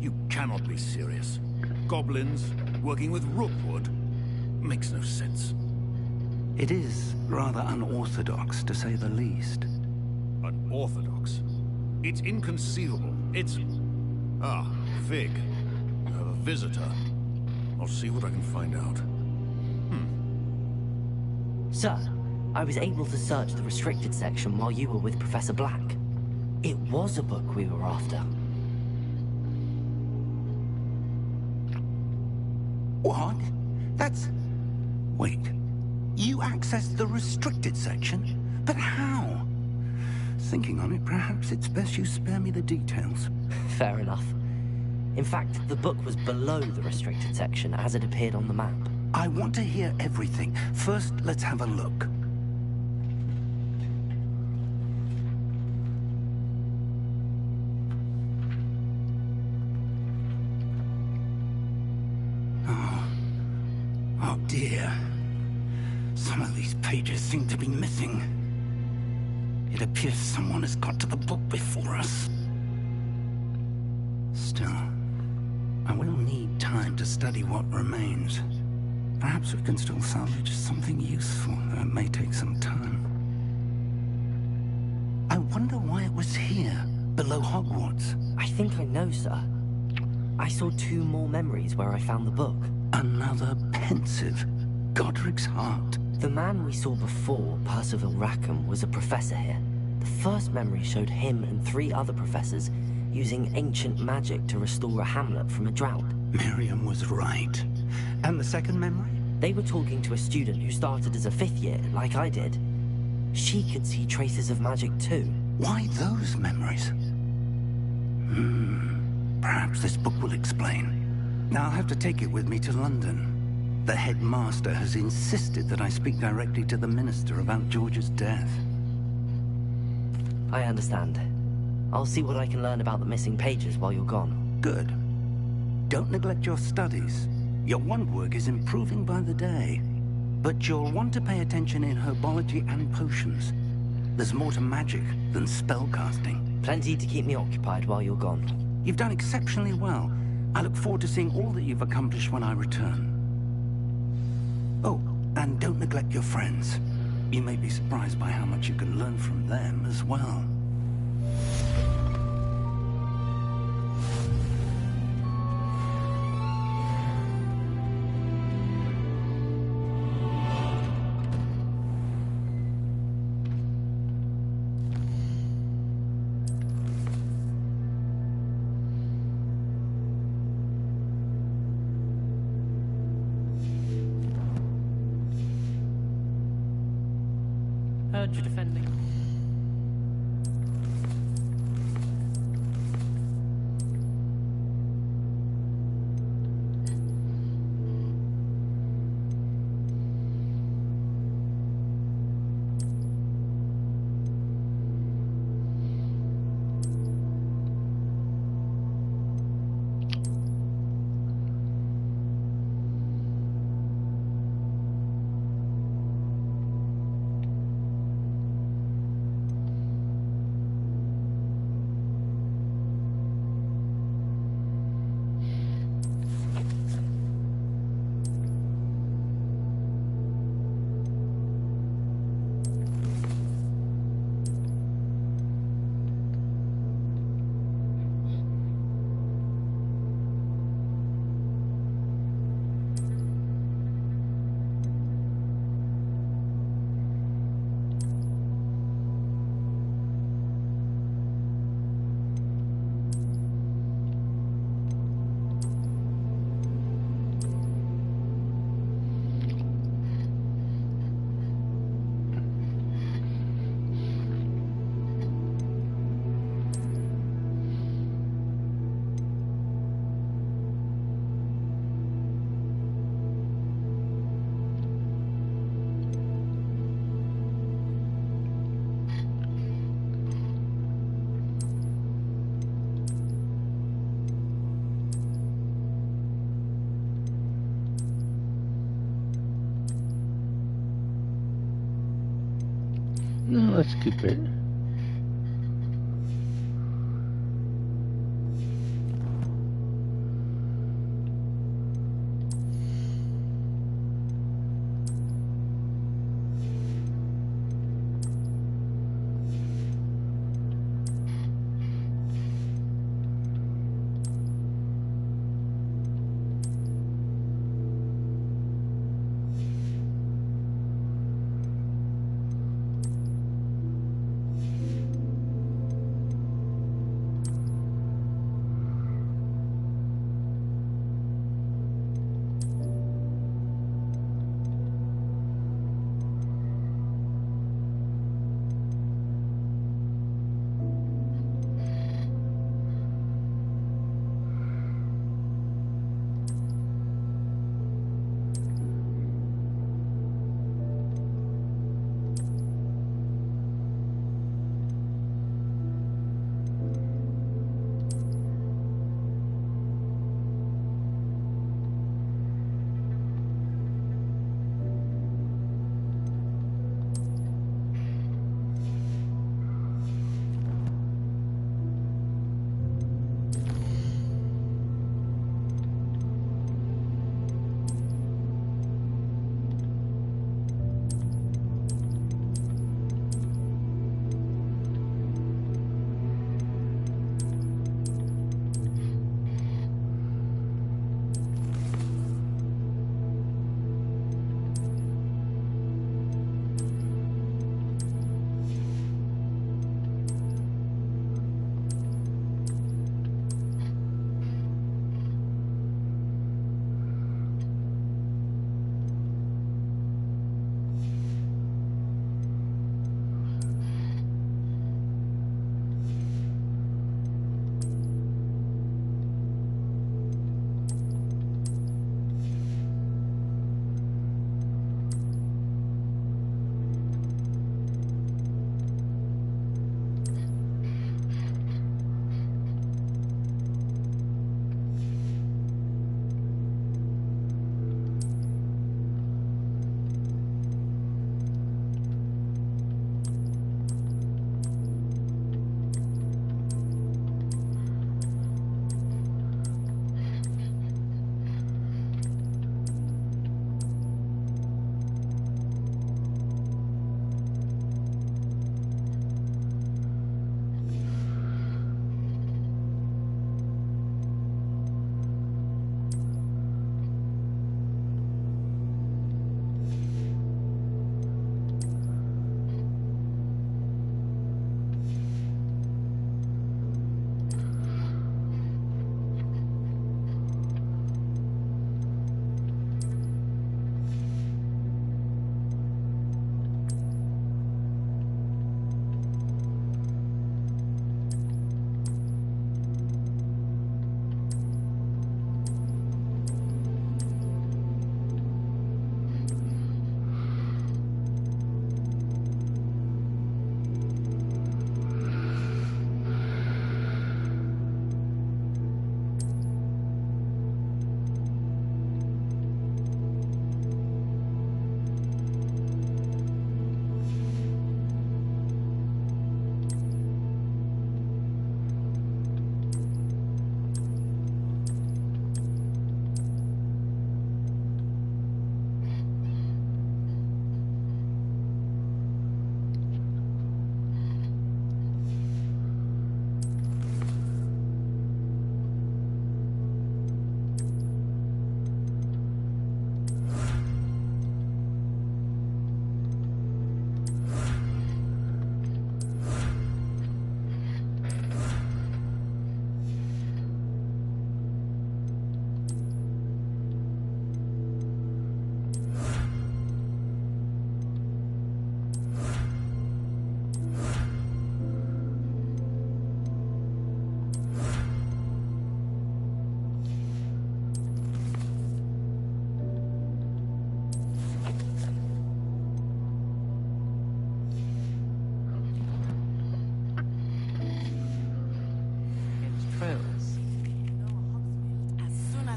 You cannot be serious. goblins, working with rookwood. Makes no sense. It is rather unorthodox, to say the least. Unorthodox? It's inconceivable. It's... Ah, Fig. You have a visitor. I'll see what I can find out. Sir, I was able to search the restricted section while you were with Professor Black. It was a book we were after. What? That's... Wait. You accessed the restricted section? But how? Thinking on it, perhaps it's best you spare me the details. Fair enough. In fact, the book was below the restricted section as it appeared on the map. I want to hear everything. First, let's have a look. Oh dear. Some of these pages seem to be missing. It appears someone has got to the book before us. Still, I will need time to study what remains. Perhaps we can still salvage something useful, though it may take some time. I wonder why it was here, below Hogwarts. I think I know, sir. I saw 2 more memories where I found the book. Another pensive Godric's heart. The man we saw before, Percival Rackham, was a professor here. The first memory showed him and 3 other professors using ancient magic to restore a hamlet from a drought. Miriam was right. And the second memory? They were talking to a student who started as a 5th year, like I did. She could see traces of magic too. Why those memories? Perhaps this book will explain. Now I'll have to take it with me to London. The headmaster has insisted that I speak directly to the minister about George's death. I understand. I'll see what I can learn about the missing pages while you're gone. Good. Don't neglect your studies. Your wand work is improving by the day. But you'll want to pay attention in herbology and potions. There's more to magic than spellcasting. Plenty to keep me occupied while you're gone. You've done exceptionally well. I look forward to seeing all that you've accomplished when I return. Oh, and don't neglect your friends. You may be surprised by how much you can learn from them as well. Heard you defending. No, let's keep it.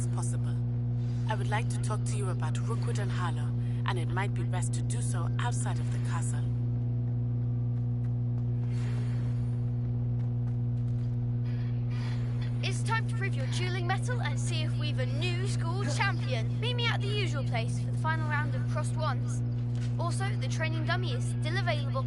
as possible. I would like to talk to you about Rookwood and Harlow, and it might be best to do so outside of the castle. It's time to prove your dueling mettle and see if we've a new school champion. Meet me at the usual place for the final round of crossed wands. Also, the training dummy is still available.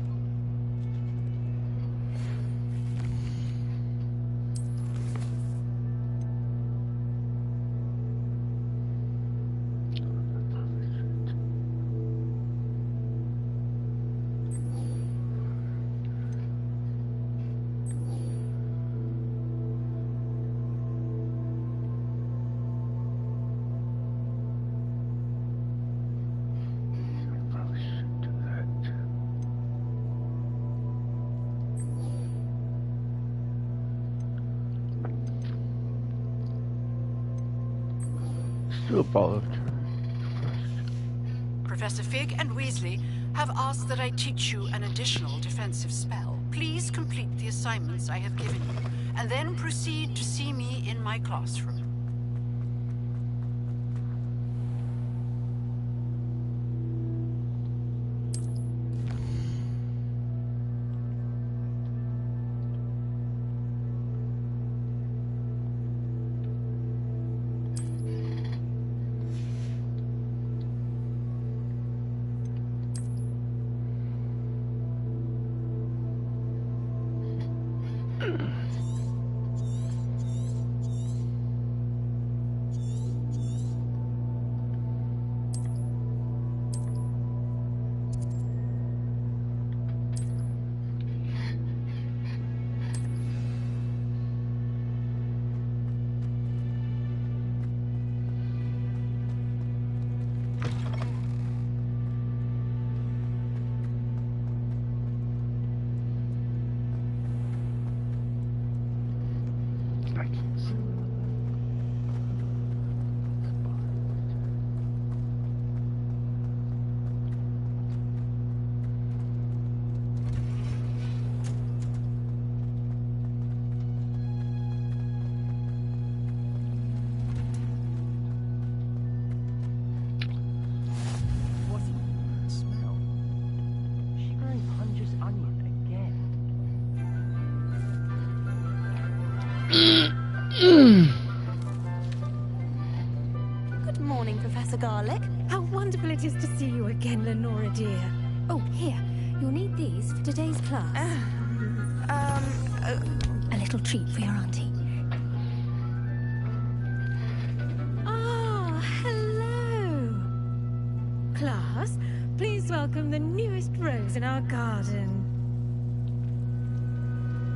Still followed. Professor Fig and Weasley have asked that I teach you an additional defensive spell. Please complete the assignments I have given you, and then proceed to see me in my classroom. Good morning, Professor Garlick. How wonderful it is to see you again, Lenora dear. Oh, here. You'll need these for today's class. A little treat for your auntie. Ah, hello. Class, please welcome the newest rose in our garden.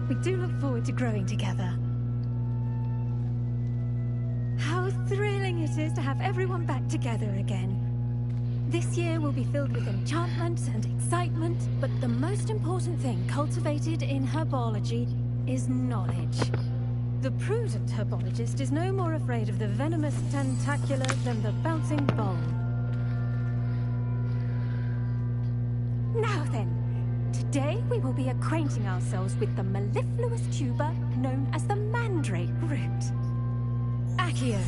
We do look forward to growing together. How thrilling it is to have everyone back together again. This year will be filled with enchantment and excitement, but the most important thing cultivated in herbology is knowledge. The prudent herbologist is no more afraid of the venomous tentacula than the bouncing bulb. Now then, today we will be acquainting ourselves with the mellifluous tuber known as the mandrake root. Accio.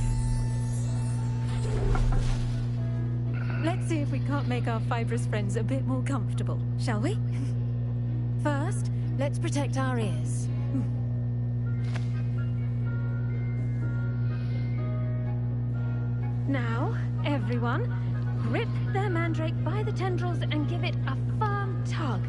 Let's see if we can't make our fibrous friends a bit more comfortable, shall we? First, let's protect our ears. Now, everyone, grip their mandrake by the tendrils and give it a firm tug.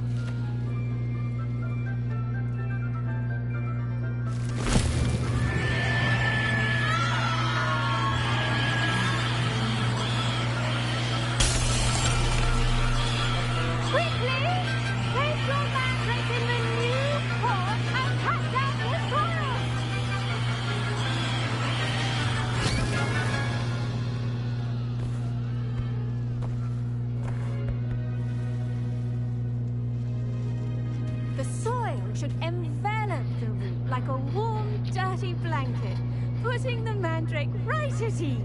Should envelop the root like a warm, dirty blanket, putting the mandrake right at ease.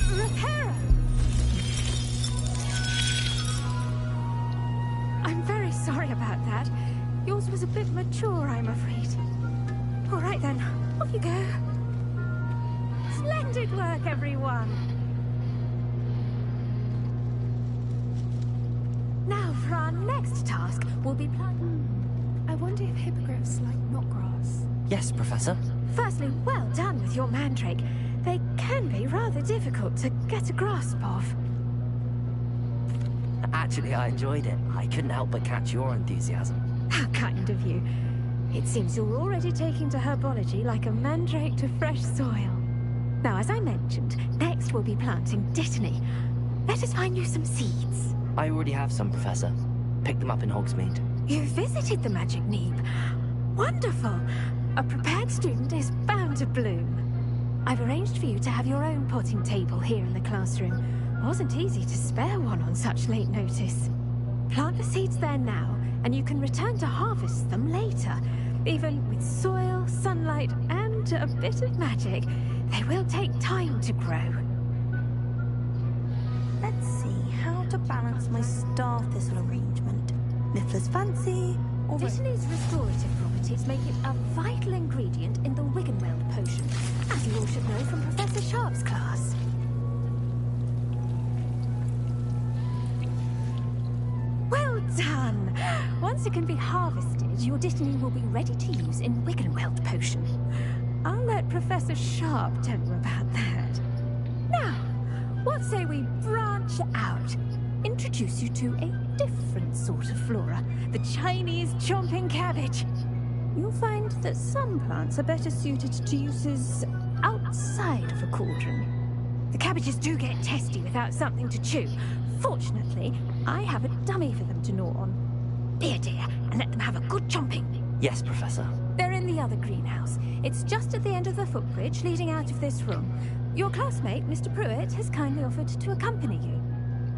Reparo! I'm very sorry about that. Yours was a bit mature, I'm afraid. All right then, off you go. Splendid work, everyone. Now, for our next task, we'll be planting... I wonder if hippogriffs like knotgrass. Yes, Professor. Firstly, well done with your mandrake. They can be rather difficult to get a grasp of. Actually, I enjoyed it. I couldn't help but catch your enthusiasm. How kind of you. It seems you're already taking to herbology like a mandrake to fresh soil. Now, as I mentioned, next we'll be planting dittany. Let us find you some seeds. I already have some, Professor. Picked them up in Hogsmeade. You visited the Magic Neep. Wonderful. A prepared student is bound to bloom. I've arranged for you to have your own potting table here in the classroom. Wasn't easy to spare one on such late notice. Plant the seeds there now, and you can return to harvest them later. Even with soil, sunlight, and a bit of magic, they will take time to grow. Let's see how to balance my star thistle arrangement. Niffler's fancy, or... Dittany's restorative properties make it a vital ingredient in the Wiggenweld potion, as you all should know from Professor Sharp's class. Well done! Once it can be harvested, your dittany will be ready to use in Wiggenweld potion. I'll let Professor Sharp tell you about that. Now, what say we branch out? Introduce you to a different sort of flora, the Chinese chomping cabbage. You'll find that some plants are better suited to uses outside of a cauldron. The cabbages do get testy without something to chew. Fortunately, I have a dummy for them to gnaw on. Be a dear, and let them have a good chomping. Yes, Professor. They're in the other greenhouse. It's just at the end of the footbridge leading out of this room. Your classmate, Mr. Pruitt, has kindly offered to accompany you.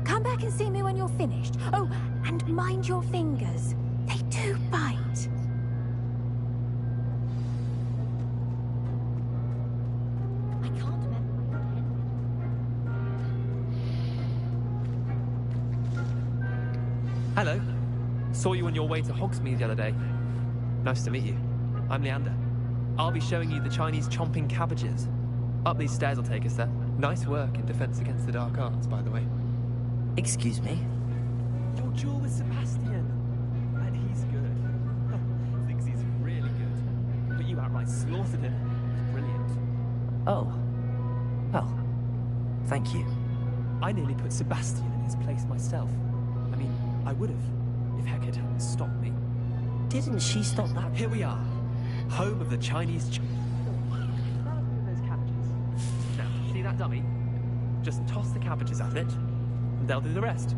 Come back and see me when you're finished. Oh, and mind your fingers. They do bite. I can't remember my Hello. Saw you on your way to Hogsmeade the other day. Nice to meet you. I'm Leander. I'll be showing you the Chinese chomping cabbages. Up these stairs will take us there. Nice work in defense against the dark arts, by the way. Excuse me? Your duel with Sebastian. And he's good. Thinks he's really good. But you outright slaughtered him. Brilliant. Oh. Well, thank you. I nearly put Sebastian in his place myself. I mean, I would have, if Hecate hadn't stopped me. Didn't she stop that? Here we are. Home of the Chinese... those cabbages. Now, see that dummy? Just toss the cabbages at it, and they'll do the rest.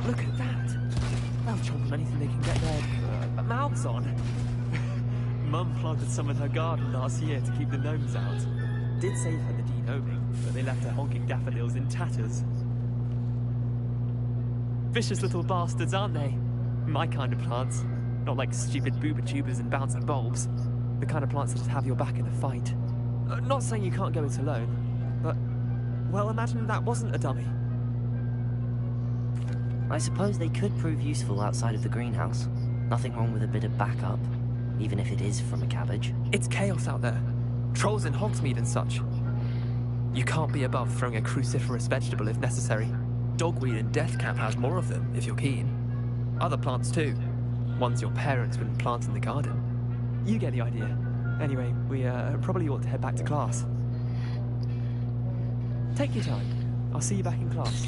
Look at that! They'll chomp on anything they can get their mouths on. Mum planted some in her garden last year to keep the gnomes out. Did save her the de-gnoming, but they left her honking daffodils in tatters. Vicious little bastards, aren't they? My kind of plants. Not like stupid booba tubers and bouncing bulbs. The kind of plants that just have your back in a fight. Not saying you can't go it alone, but... well, imagine that wasn't a dummy. I suppose they could prove useful outside of the greenhouse. Nothing wrong with a bit of backup, even if it is from a cabbage. It's chaos out there. Trolls in Hogsmeade and such. You can't be above throwing a cruciferous vegetable if necessary. Dogweed and deathcap has more of them, if you're keen. Other plants too. Ones your parents wouldn't plant in the garden. You get the idea. Anyway, we probably ought to head back to class. Take your time. I'll see you back in class.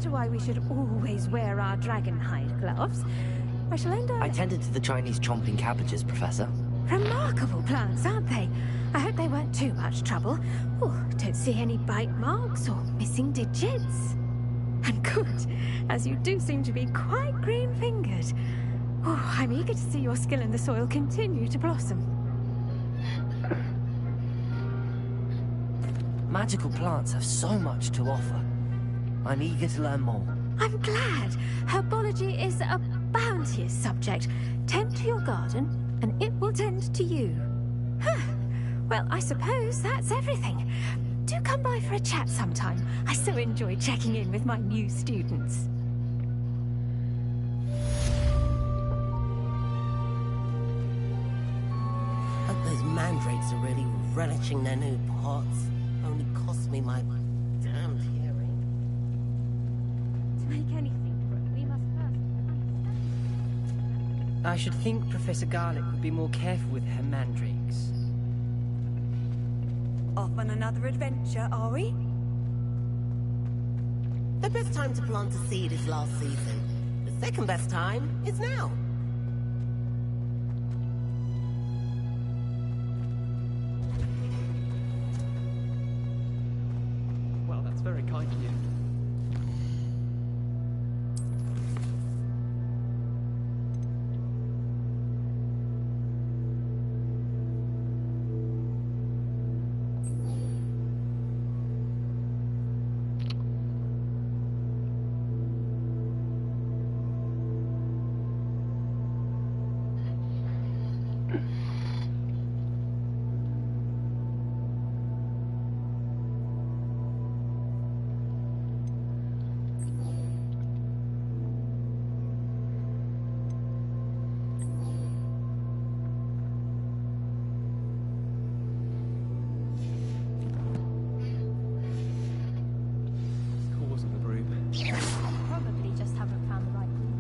to why we should always wear our dragon hide gloves, I shall end up... I tended to the Chinese chomping cabbages, Professor. Remarkable plants, aren't they? I hope they weren't too much trouble. Oh, don't see any bite marks or missing digits. And good, as you do seem to be quite green-fingered. Oh, I'm eager to see your skill in the soil continue to blossom. Magical plants have so much to offer. I'm eager to learn more. I'm glad. Herbology is a bounteous subject. Tend to your garden, and it will tend to you. Huh. Well, I suppose that's everything. Do come by for a chat sometime. I so enjoy checking in with my new students. Hope those mandrakes are really relishing their new pots. Only cost me my damned hearing. To make anything grow, we must first... I should think Professor Garlick would be more careful with her mandrakes. Off on another adventure, are we? The best time to plant a seed is last season. The second best time is now. Well, that's very kind of you. Probably just haven't found the right one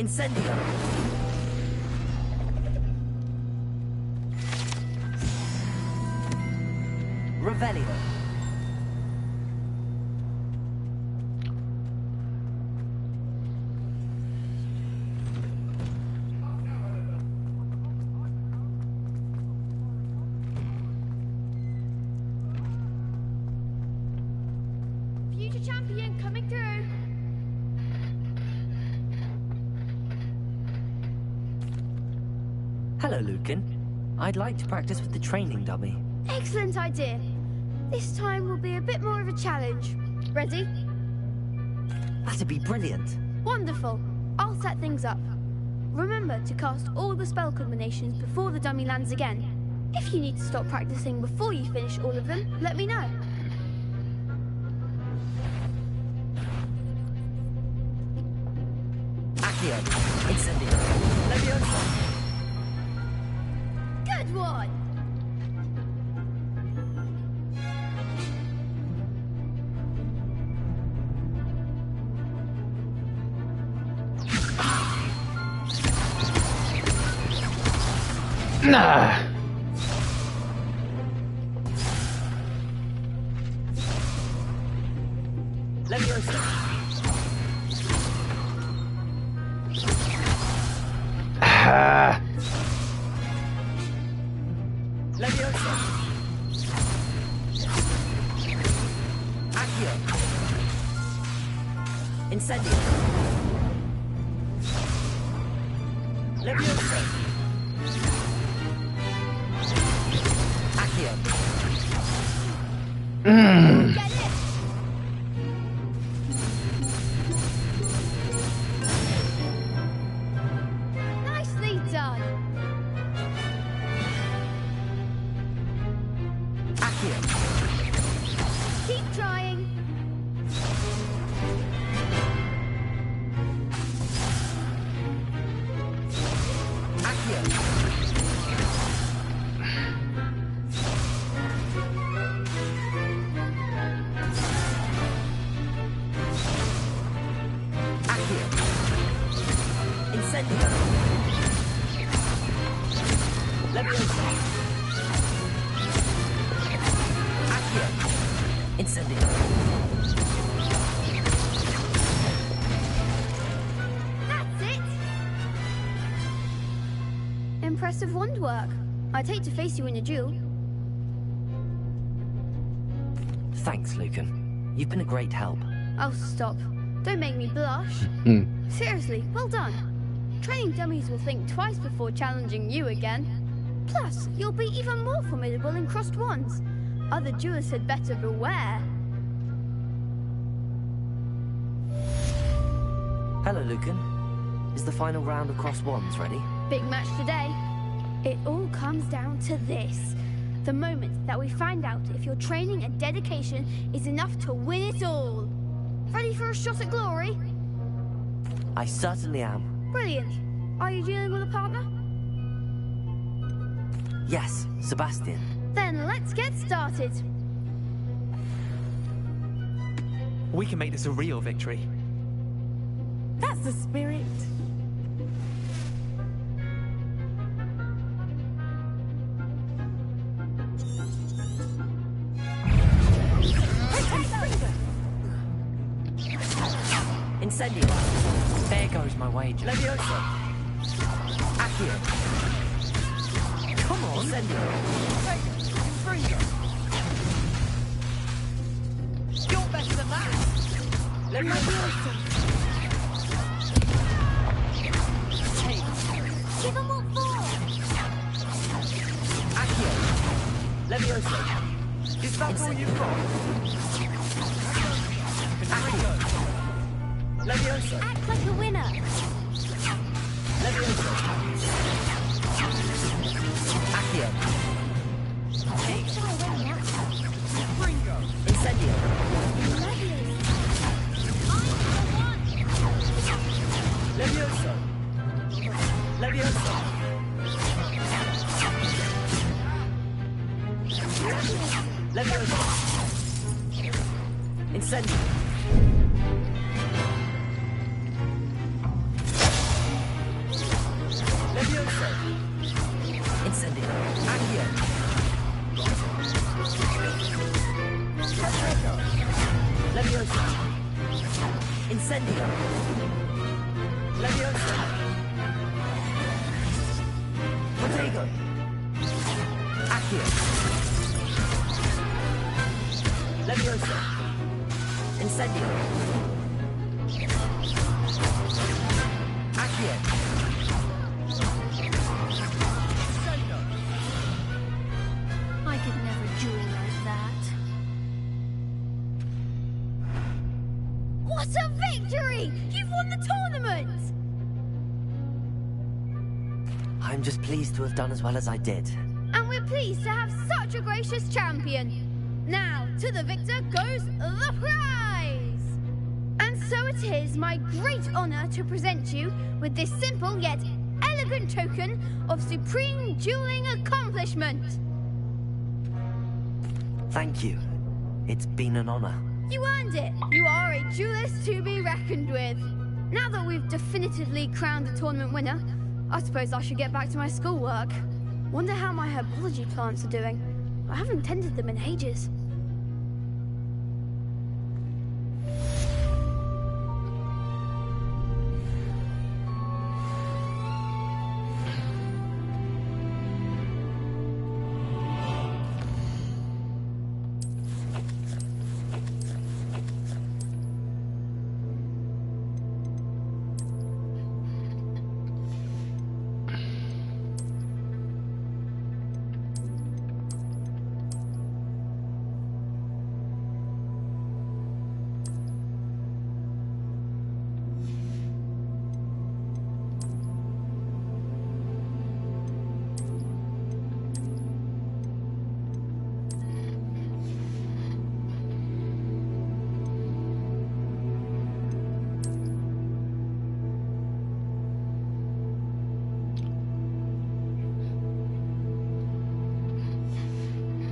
Incendio! Revelio. Future champion coming through. Hello, Lucan. I'd like to practice with the training dummy. Excellent idea. This time will be a bit more of a challenge. Ready? That'd be brilliant. Wonderful. I'll set things up. Remember to cast all the spell combinations before the dummy lands again. If you need to stop practicing before you finish all of them, let me know. Accio. Incendio. Leviosa. Good one! Nah. Leviosa. Ah. Leviosa. Accio. Incendio. Levioso. Accio. Get it! Nicely done. Accio. Keep trying. Accio. Accio. Incendio. Levioso. Accio. Incendio. That's it. Impressive wand work. I'd hate to face you in a duel. Thanks, Lucan. You've been a great help. Oh, stop. Don't make me blush. Seriously, well done. Training dummies will think twice before challenging you again. Plus, you'll be even more formidable in crossed wands. Other duelists had better beware. Hello, Lucan. Is the final round of cross wands ready? Big match today. It all comes down to this. The moment that we find out if your training and dedication is enough to win it all. Ready for a shot at glory? I certainly am. Brilliant. Are you dealing with a partner? Yes, Sebastian. Then let's get started. We can make this a real victory. That's the spirit. Incendio. There goes my wager. Levioso. Accio. Come on. Incendio. You're better than that. Levioso. Give them what for. Accio. Levioso. Is that all you've got? Accio. Levioso. Act like a winner. Levioso. Accio. Incendio. Levioso. Levioso. Levioso. Incendio. Levioso. Incendio. Accio. Levioso. Incendio. Levioso. Protego. Accio. Levioso. Incendio. Accio. I could never duel like that. What a victory! You've won the tournament! I'm just pleased to have done as well as I did. And we're pleased to have such a gracious champion. Now, to the victor goes the prize! And so it is my great honor to present you with this simple yet elegant token of supreme dueling accomplishment. Thank you. It's been an honor. You earned it. You are a duelist to be reckoned with. Now that we've definitively crowned the tournament winner, I suppose I should get back to my schoolwork. Wonder how my herbology plants are doing. I haven't tended them in ages.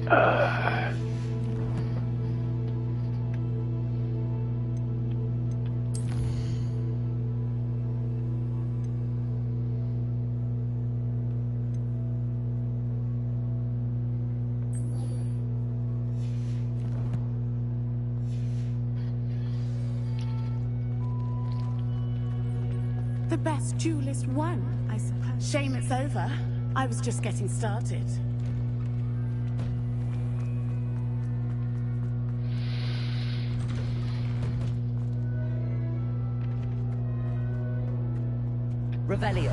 The best duelist won, I suppose. Shame it's over. I was just getting started. Revelio.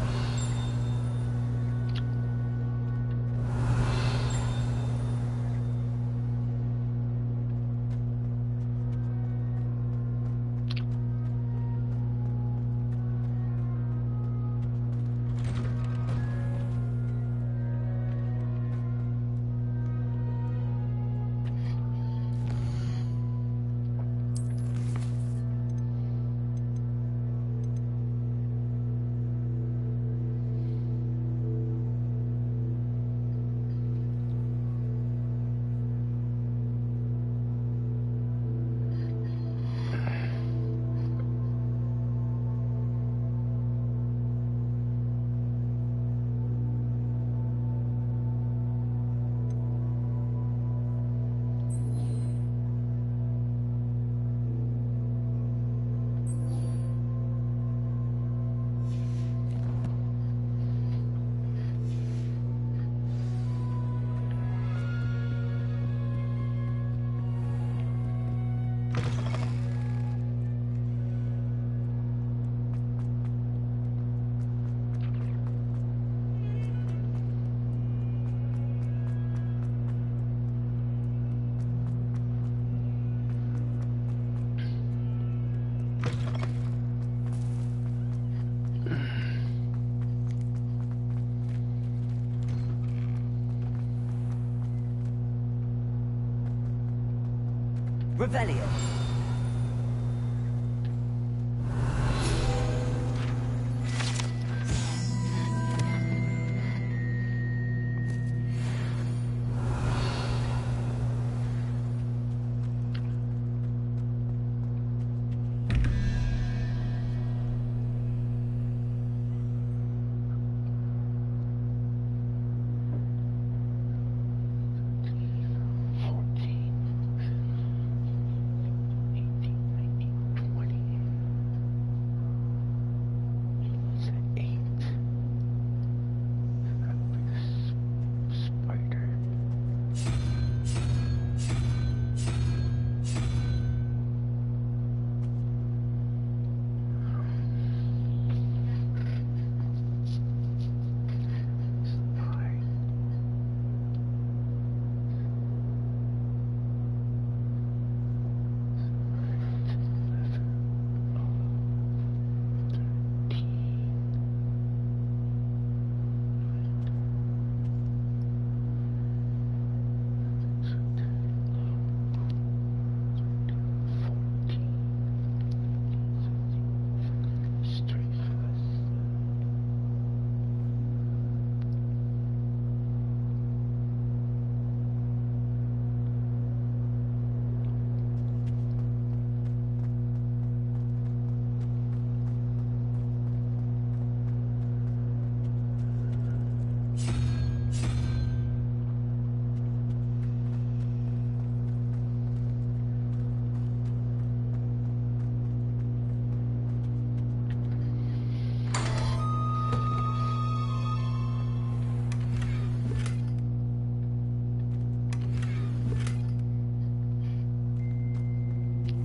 Revelio.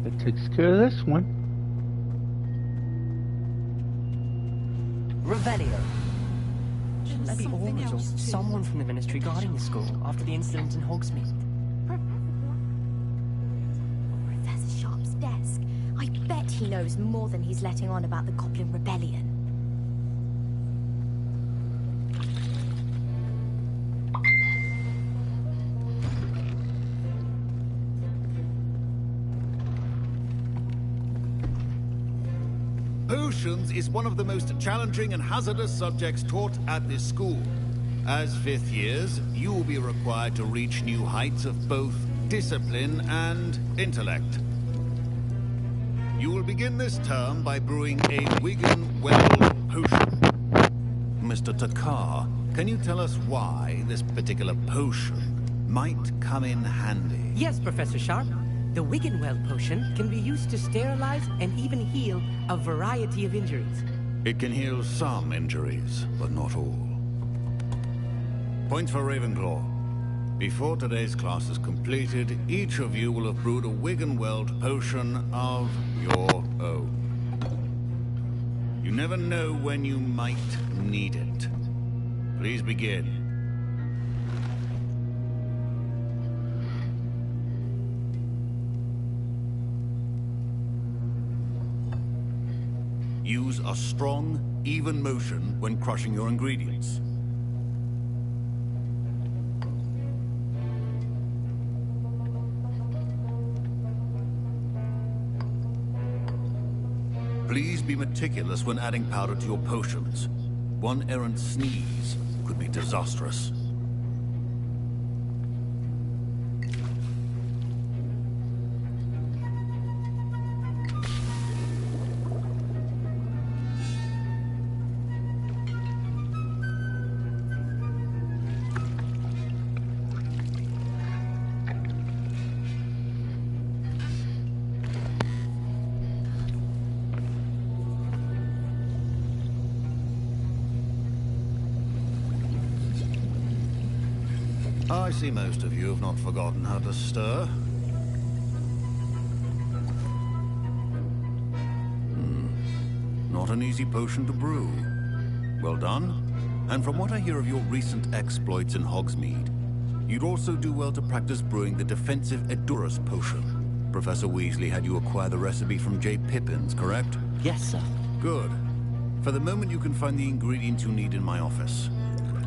That takes care of this one. Revelio. Shouldn't there be Aurors or someone from the Ministry guarding the school after the incident in Hogsmeade? Professor Sharp's desk. I bet he knows more than he's letting on about the Goblin Rebellion. Potions is one of the most challenging and hazardous subjects taught at this school. As fifth years, you will be required to reach new heights of both discipline and intellect. You will begin this term by brewing a Wigan-Well potion. Mr. Takar, can you tell us why this particular potion might come in handy? Yes, Professor Sharp. The Wigan-Well potion can be used to sterilize and even heal a variety of injuries. It can heal some injuries, but not all. Point for Ravenclaw. Before today's class is completed, each of you will have brewed a Wigan-Well potion of your own. You never know when you might need it. Please begin. Use a strong, even motion when crushing your ingredients. Please be meticulous when adding powder to your potions. One errant sneeze could be disastrous. I see most of you have not forgotten how to stir. Not an easy potion to brew. Well done. And from what I hear of your recent exploits in Hogsmeade, you'd also do well to practice brewing the defensive Edurus potion. Professor Weasley had you acquire the recipe from J. Pippins, correct? Yes, sir. Good. For the moment, you can find the ingredients you need in my office.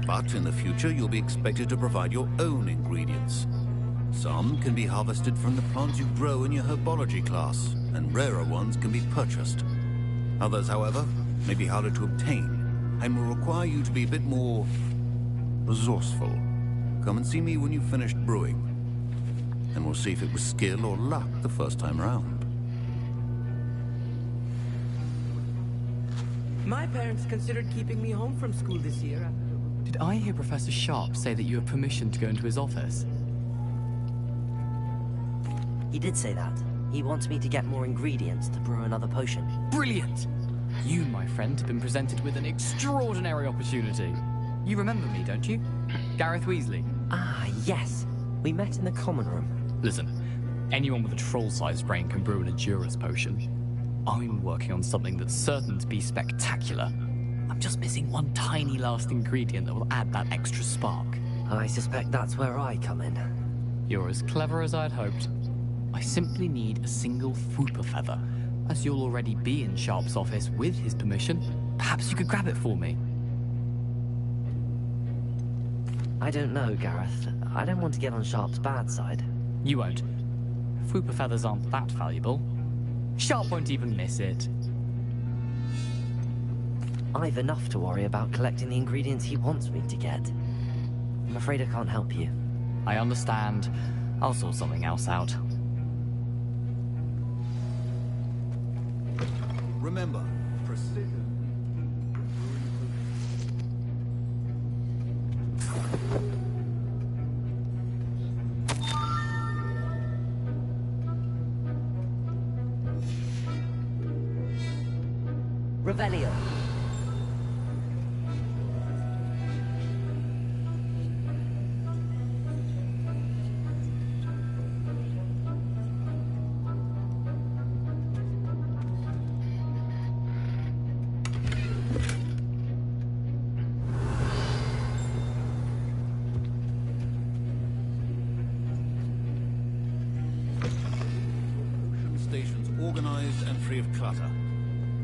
But in the future, you'll be expected to provide your own ingredients. Some can be harvested from the plants you grow in your herbology class, and rarer ones can be purchased. Others, however, may be harder to obtain, and will require you to be a bit more resourceful. Come and see me when you've finished brewing, and we'll see if it was skill or luck the first time round. My parents considered keeping me home from school this year. Did I hear Professor Sharp say that you have permission to go into his office? He did say that. He wants me to get more ingredients to brew another potion. Brilliant! You, my friend, have been presented with an extraordinary opportunity. You remember me, don't you? Gareth Weasley. Ah, yes. We met in the common room. Listen, anyone with a troll-sized brain can brew an Edurus potion. I'm working on something that's certain to be spectacular. I'm just missing one tiny last ingredient that will add that extra spark. I suspect that's where I come in. You're as clever as I'd hoped. I simply need a single Fwooper feather. As you'll already be in Sharp's office with his permission, perhaps you could grab it for me. I don't know, Gareth. I don't want to get on Sharp's bad side. You won't. Fwooper feathers aren't that valuable. Sharp won't even miss it. I've enough to worry about collecting the ingredients he wants me to get. I'm afraid I can't help you. I understand. I'll sort something else out. Remember, precision. Revelio. Stations organized and free of clutter.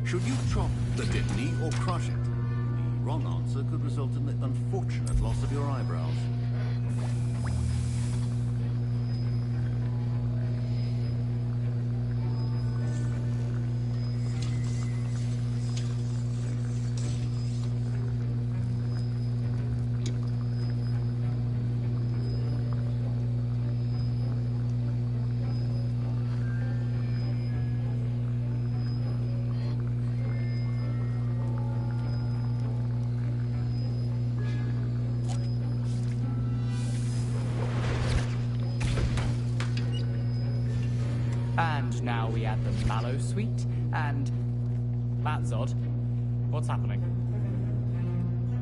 Should you chop the Dittany or crush it? The wrong answer could result in the unfortunate loss of your eyebrows. And now we add the mallow sweet, and... That's odd. What's happening?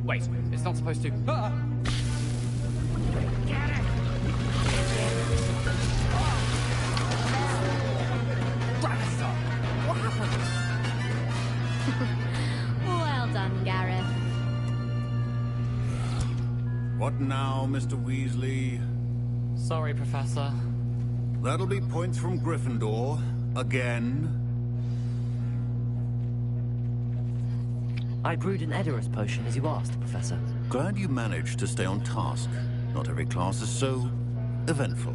Wait, it's not supposed to... Ah! What happened? Well done, Gareth. What now, Mr. Weasley? Sorry, Professor. That'll be points from Gryffindor. Again. I brewed an Edorus potion as you asked, Professor. Glad you managed to stay on task. Not every class is so eventful.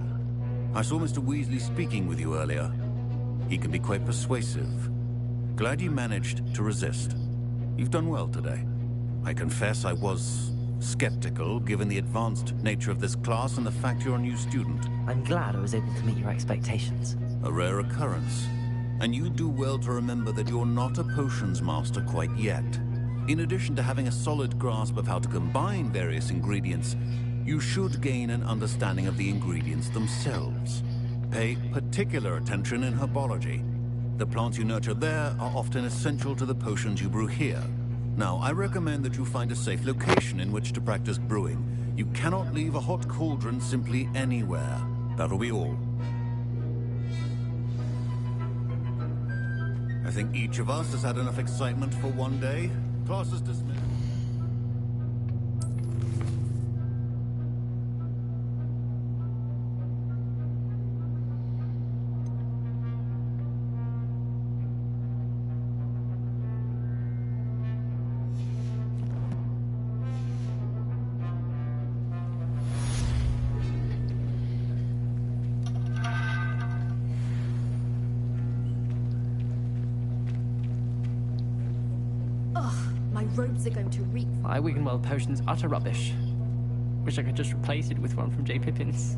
I saw Mr. Weasley speaking with you earlier. He can be quite persuasive. Glad you managed to resist. You've done well today. I confess I was skeptical, given the advanced nature of this class and the fact you're a new student. I'm glad I was able to meet your expectations. A rare occurrence. And you do well to remember that you're not a potions master quite yet. In addition to having a solid grasp of how to combine various ingredients, you should gain an understanding of the ingredients themselves. Pay particular attention in herbology. The plants you nurture there are often essential to the potions you brew here. Now, I recommend that you find a safe location in which to practice brewing. You cannot leave a hot cauldron simply anywhere. That'll be all. I think each of us has had enough excitement for one day. Class is dismissed. Robes are going to reek. My Wiggenweld potion's utter rubbish. Wish I could just replace it with one from J. Pippin's.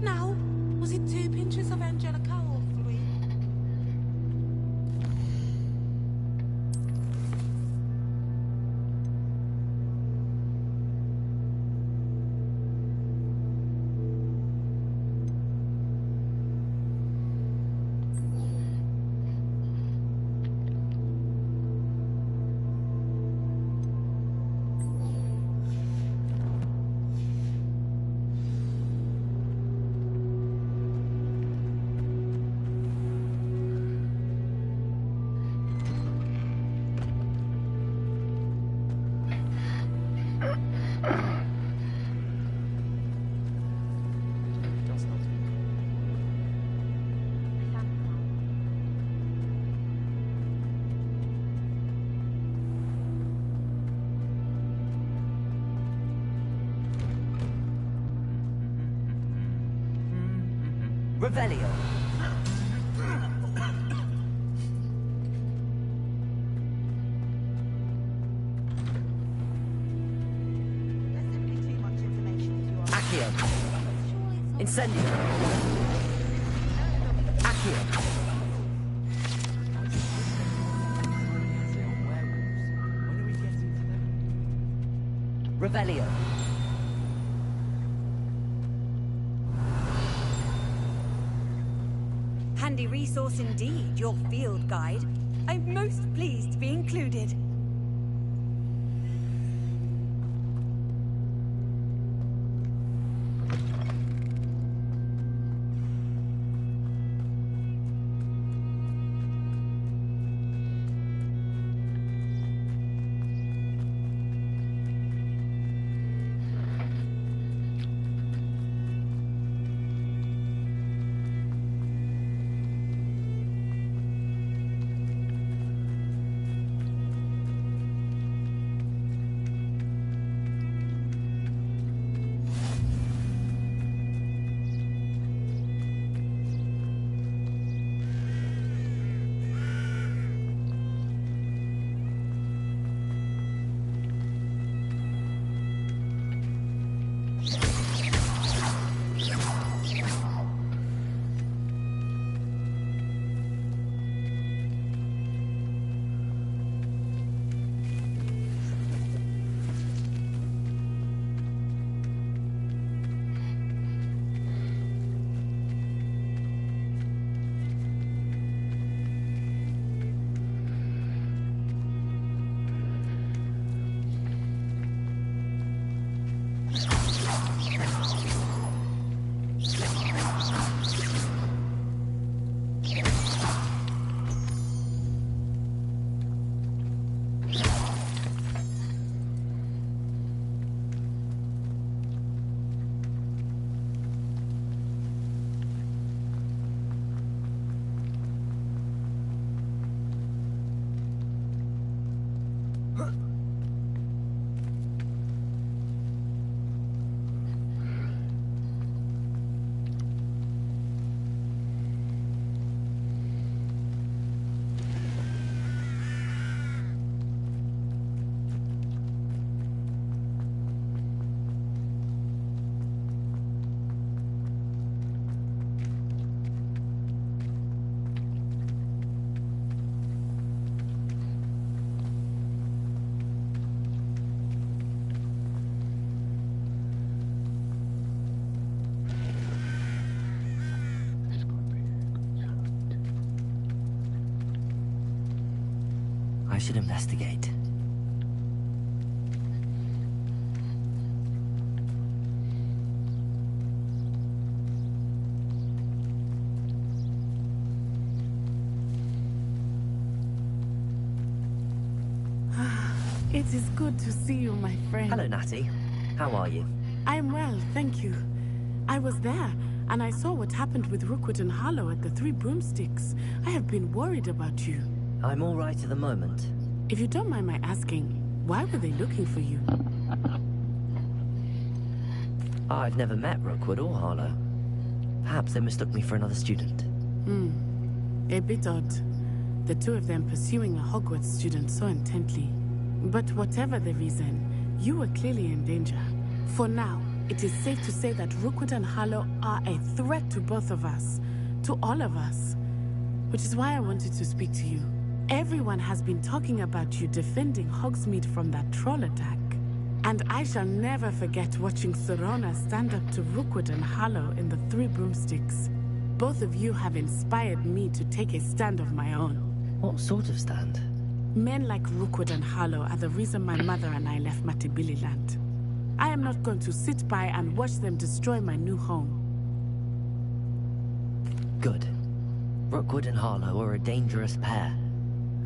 Now, was it 2 pinches of Angelica or 3? Revelio. Accio. Incendio. Accio. Revelio. Handy resource indeed, your field guide. I'm most pleased to be included. I should investigate. It is good to see you, my friend. Hello, Natty. How are you? I'm well, thank you. I was there, and I saw what happened with Rookwood and Harlow at the Three Broomsticks. I have been worried about you. I'm all right at the moment. If you don't mind my asking, why were they looking for you? I've never met Rookwood or Harlow. Perhaps they mistook me for another student. A bit odd. The two of them pursuing a Hogwarts student so intently. But whatever the reason, you were clearly in danger. For now, it is safe to say that Rookwood and Harlow are a threat to both of us. To all of us. Which is why I wanted to speak to you. Everyone has been talking about you defending Hogsmeade from that troll attack. And I shall never forget watching Serona stand up to Rookwood and Harlow in the Three Broomsticks. Both of you have inspired me to take a stand of my own. What sort of stand? Men like Rookwood and Harlow are the reason my mother and I left Matibililand. I am not going to sit by and watch them destroy my new home. Good. Rookwood and Harlow are a dangerous pair.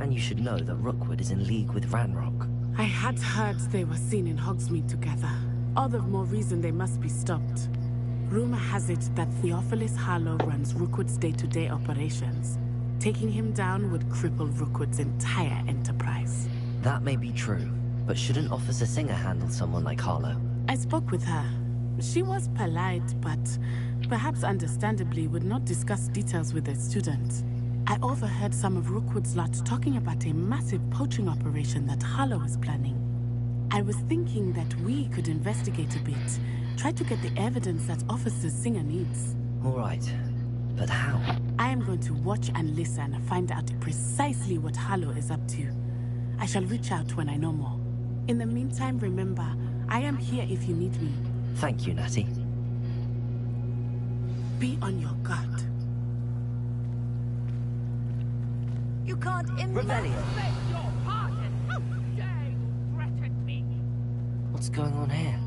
And you should know that Rookwood is in league with Ranrock. I had heard they were seen in Hogsmeade together. All the more reason they must be stopped. Rumor has it that Theophilus Harlow runs Rookwood's day-to-day operations. Taking him down would cripple Rookwood's entire enterprise. That may be true, but shouldn't Officer Singer handle someone like Harlow? I spoke with her. She was polite, but perhaps understandably would not discuss details with a student. I overheard some of Rookwood's lot talking about a massive poaching operation that Harlow is planning. I was thinking that we could investigate a bit, try to get the evidence that Officer Singer needs. All right, but how? I am going to watch and listen and find out precisely what Harlow is up to. I shall reach out when I know more. In the meantime, remember, I am here if you need me. Thank you, Natty. Be on your guard. You can't Rebellion. Your pardon. How dare you threaten me? What's going on here?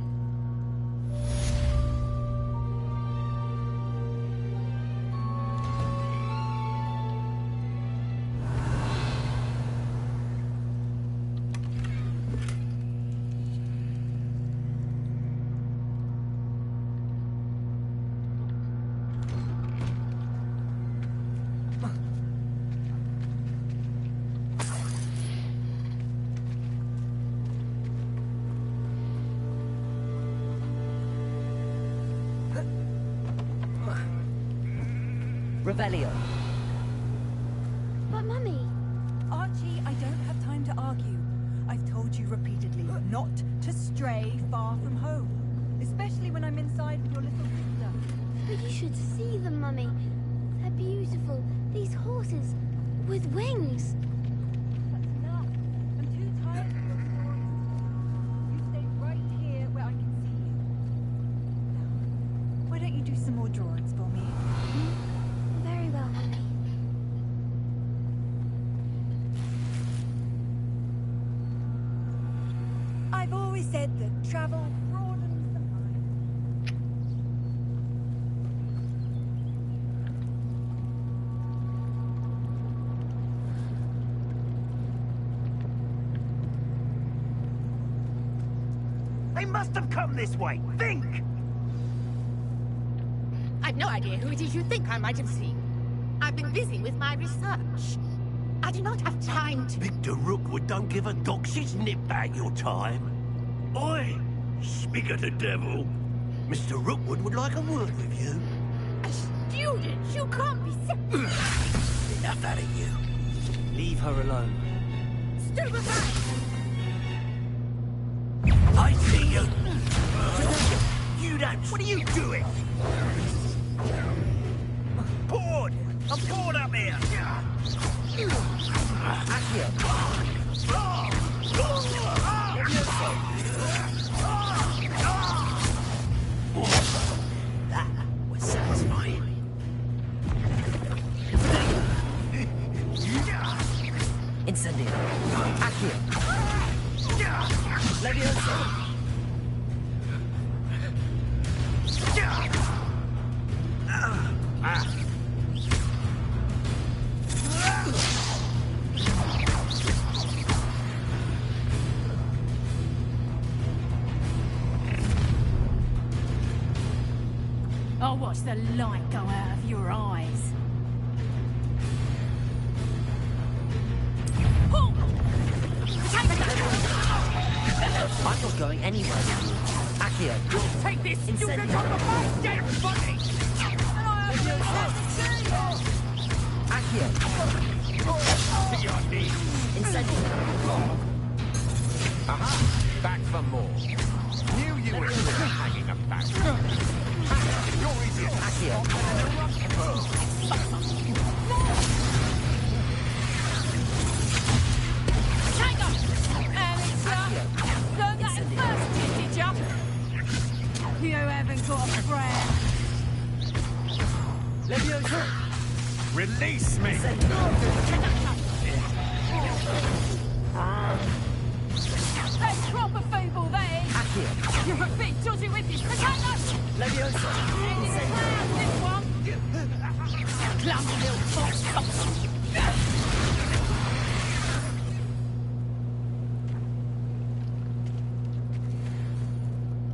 Revelio. But Mummy... Archie, I don't have time to argue. I've told you repeatedly not to stray far from home. Especially when I'm inside with your little sister. But you should see them, Mummy. They're beautiful. These horses with wings. That's enough. I'm too tired of your stories. You stay right here where I can see you. Now, why don't you do some more drawings for me? Very well, Mummy. I've always said that travel broadens the mind. They must have come this way. Think! I've no idea who it is you think I might have seen. I've been busy with my research. I do not have time to... Victor Rookwood don't give a doxy's nip back your time. Oi! Speak of the devil. Mr. Rookwood would like a word with you. A student? You can't be serious. Enough out of you. Leave her alone. Stupefy! I see you! You don't... What are you doing? Bored! I'm bored up here! That was satisfying. Incendio. I'll watch the light go out of your eyes. I'm not going anywhere with you. Accio. Take this, Incendio. you can come to my dead body! Accio. Incendio. Aha! Back for more. Knew you were still hanging about. You're easy. Accio. Hang on! Learn that first, did you? You haven't got a friend. Levioso! Release me! That's proper feeble, that is. You're a bit dodgy with this potato. Levioso! This one. Clumsy little fox.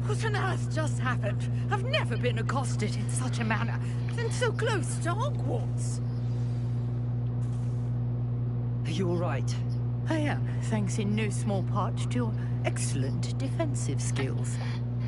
What on earth just happened? I've never been accosted in such a manner, and so close to Hogwarts. Are you all right? I am, thanks in no small part to your excellent defensive skills.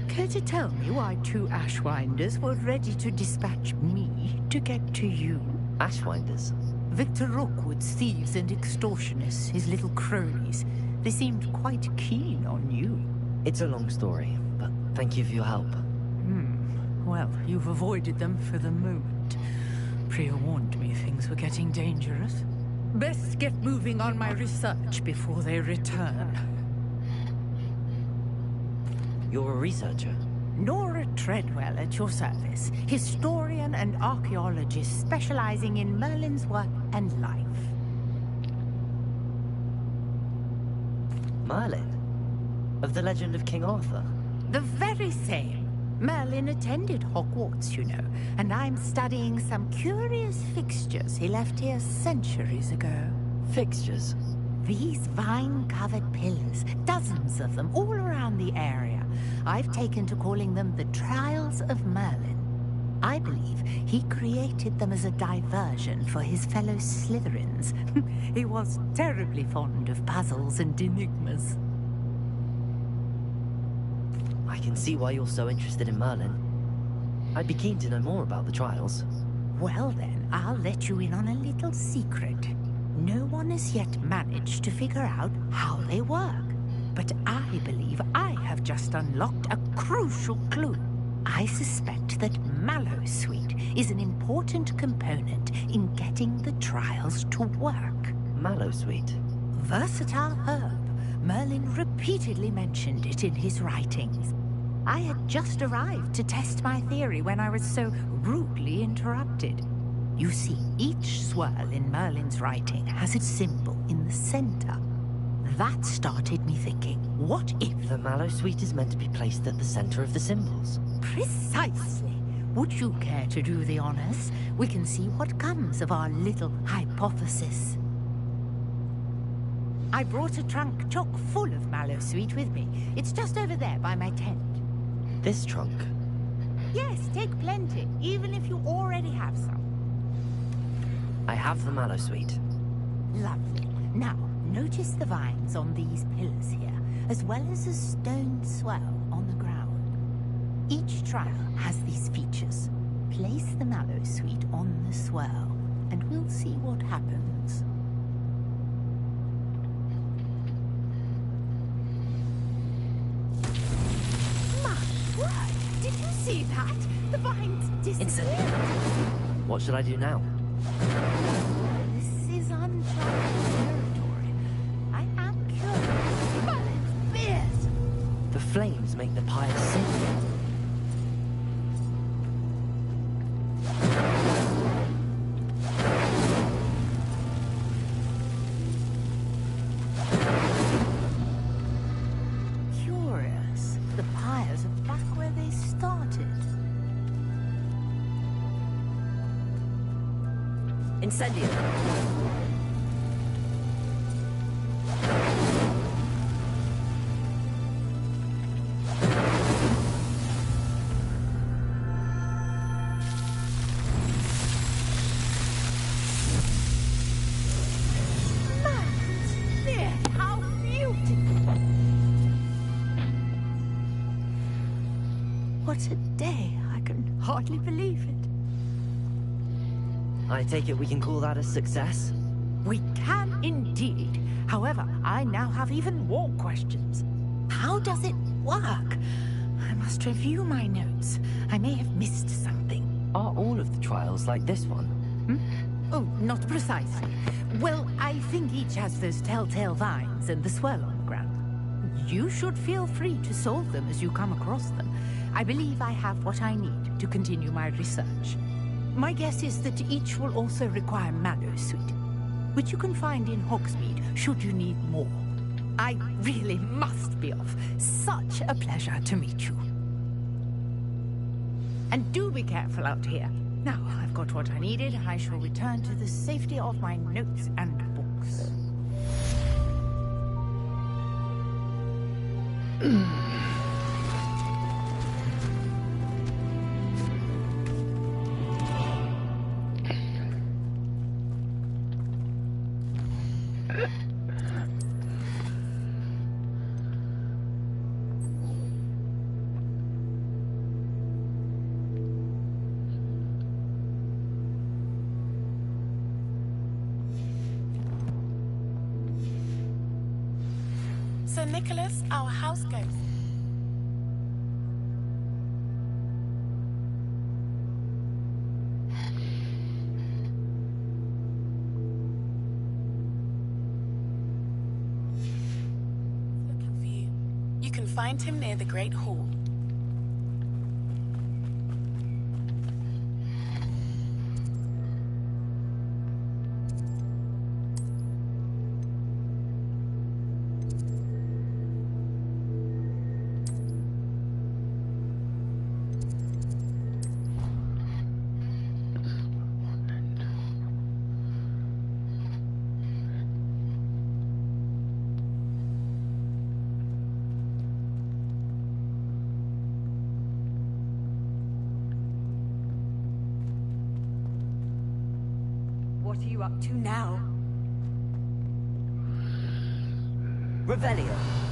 Care to tell me why 2 Ashwinders were ready to dispatch me to get to you? Ashwinders? Victor Rookwood's thieves and extortionists, his little cronies. They seemed quite keen on you. It's a long story, but thank you for your help. Well, you've avoided them for the moment. Priya warned me things were getting dangerous. Best get moving on my research before they return. You're a researcher? Nora Treadwell at your service. Historian and archaeologist specializing in Merlin's work and life. Merlin? Of the legend of King Arthur? The very same. Merlin attended Hogwarts, you know, and I'm studying some curious fixtures he left here centuries ago. Fixtures? These vine-covered pillars, dozens of them, all around the area. I've taken to calling them the Trials of Merlin. I believe he created them as a diversion for his fellow Slytherins. He was terribly fond of puzzles and enigmas. I can see why you're so interested in Merlin. I'd be keen to know more about the trials. Well then, I'll let you in on a little secret. No one has yet managed to figure out how they work. But I believe I have just unlocked a crucial clue. I suspect that Mallowsweet is an important component in getting the trials to work. Mallowsweet? Versatile herb. Merlin repeatedly mentioned it in his writings. I had just arrived to test my theory when I was so rudely interrupted. You see, each swirl in Merlin's writing has its symbol in the center. That started me thinking, what if... The Mallowsweet is meant to be placed at the center of the symbols? Precisely. Would you care to do the honors? We can see what comes of our little hypothesis. I brought a trunk chock full of Mallowsweet with me. It's just over there by my tent. This trunk? Yes, take plenty, even if you already have some. I have the Mallowsweet. Lovely. Now, notice the vines on these pillars here, as well as a stone swell on the ground. Each trial has these features. Place the Mallowsweet on the swell, and we'll see what happens. Did you see that? The vines disappeared. What should I do now? This is uncharted territory. I am curious. Merlin's beard! The flames make the pyre sing. Curious. The pyres are back where they started. Incendio! What a day. I can hardly believe it. I take it we can call that a success? We can indeed. However, I now have even more questions. How does it work? I must review my notes. I may have missed something. Are all of the trials like this one? Oh, not precisely. Well, I think each has those telltale vines and the swirl on the ground. You should feel free to solve them as you come across them. I believe I have what I need to continue my research. My guess is that each will also require Mallow Suite, which you can find in Hogsmeade should you need more. I really must be off. Such a pleasure to meet you. And do be careful out here. Now I've got what I needed, I shall return to the safety of my notes and books. Sir Nicholas, our house ghost. Looking for you. You can find him near the Great Hall. What are you up to now? Revelio.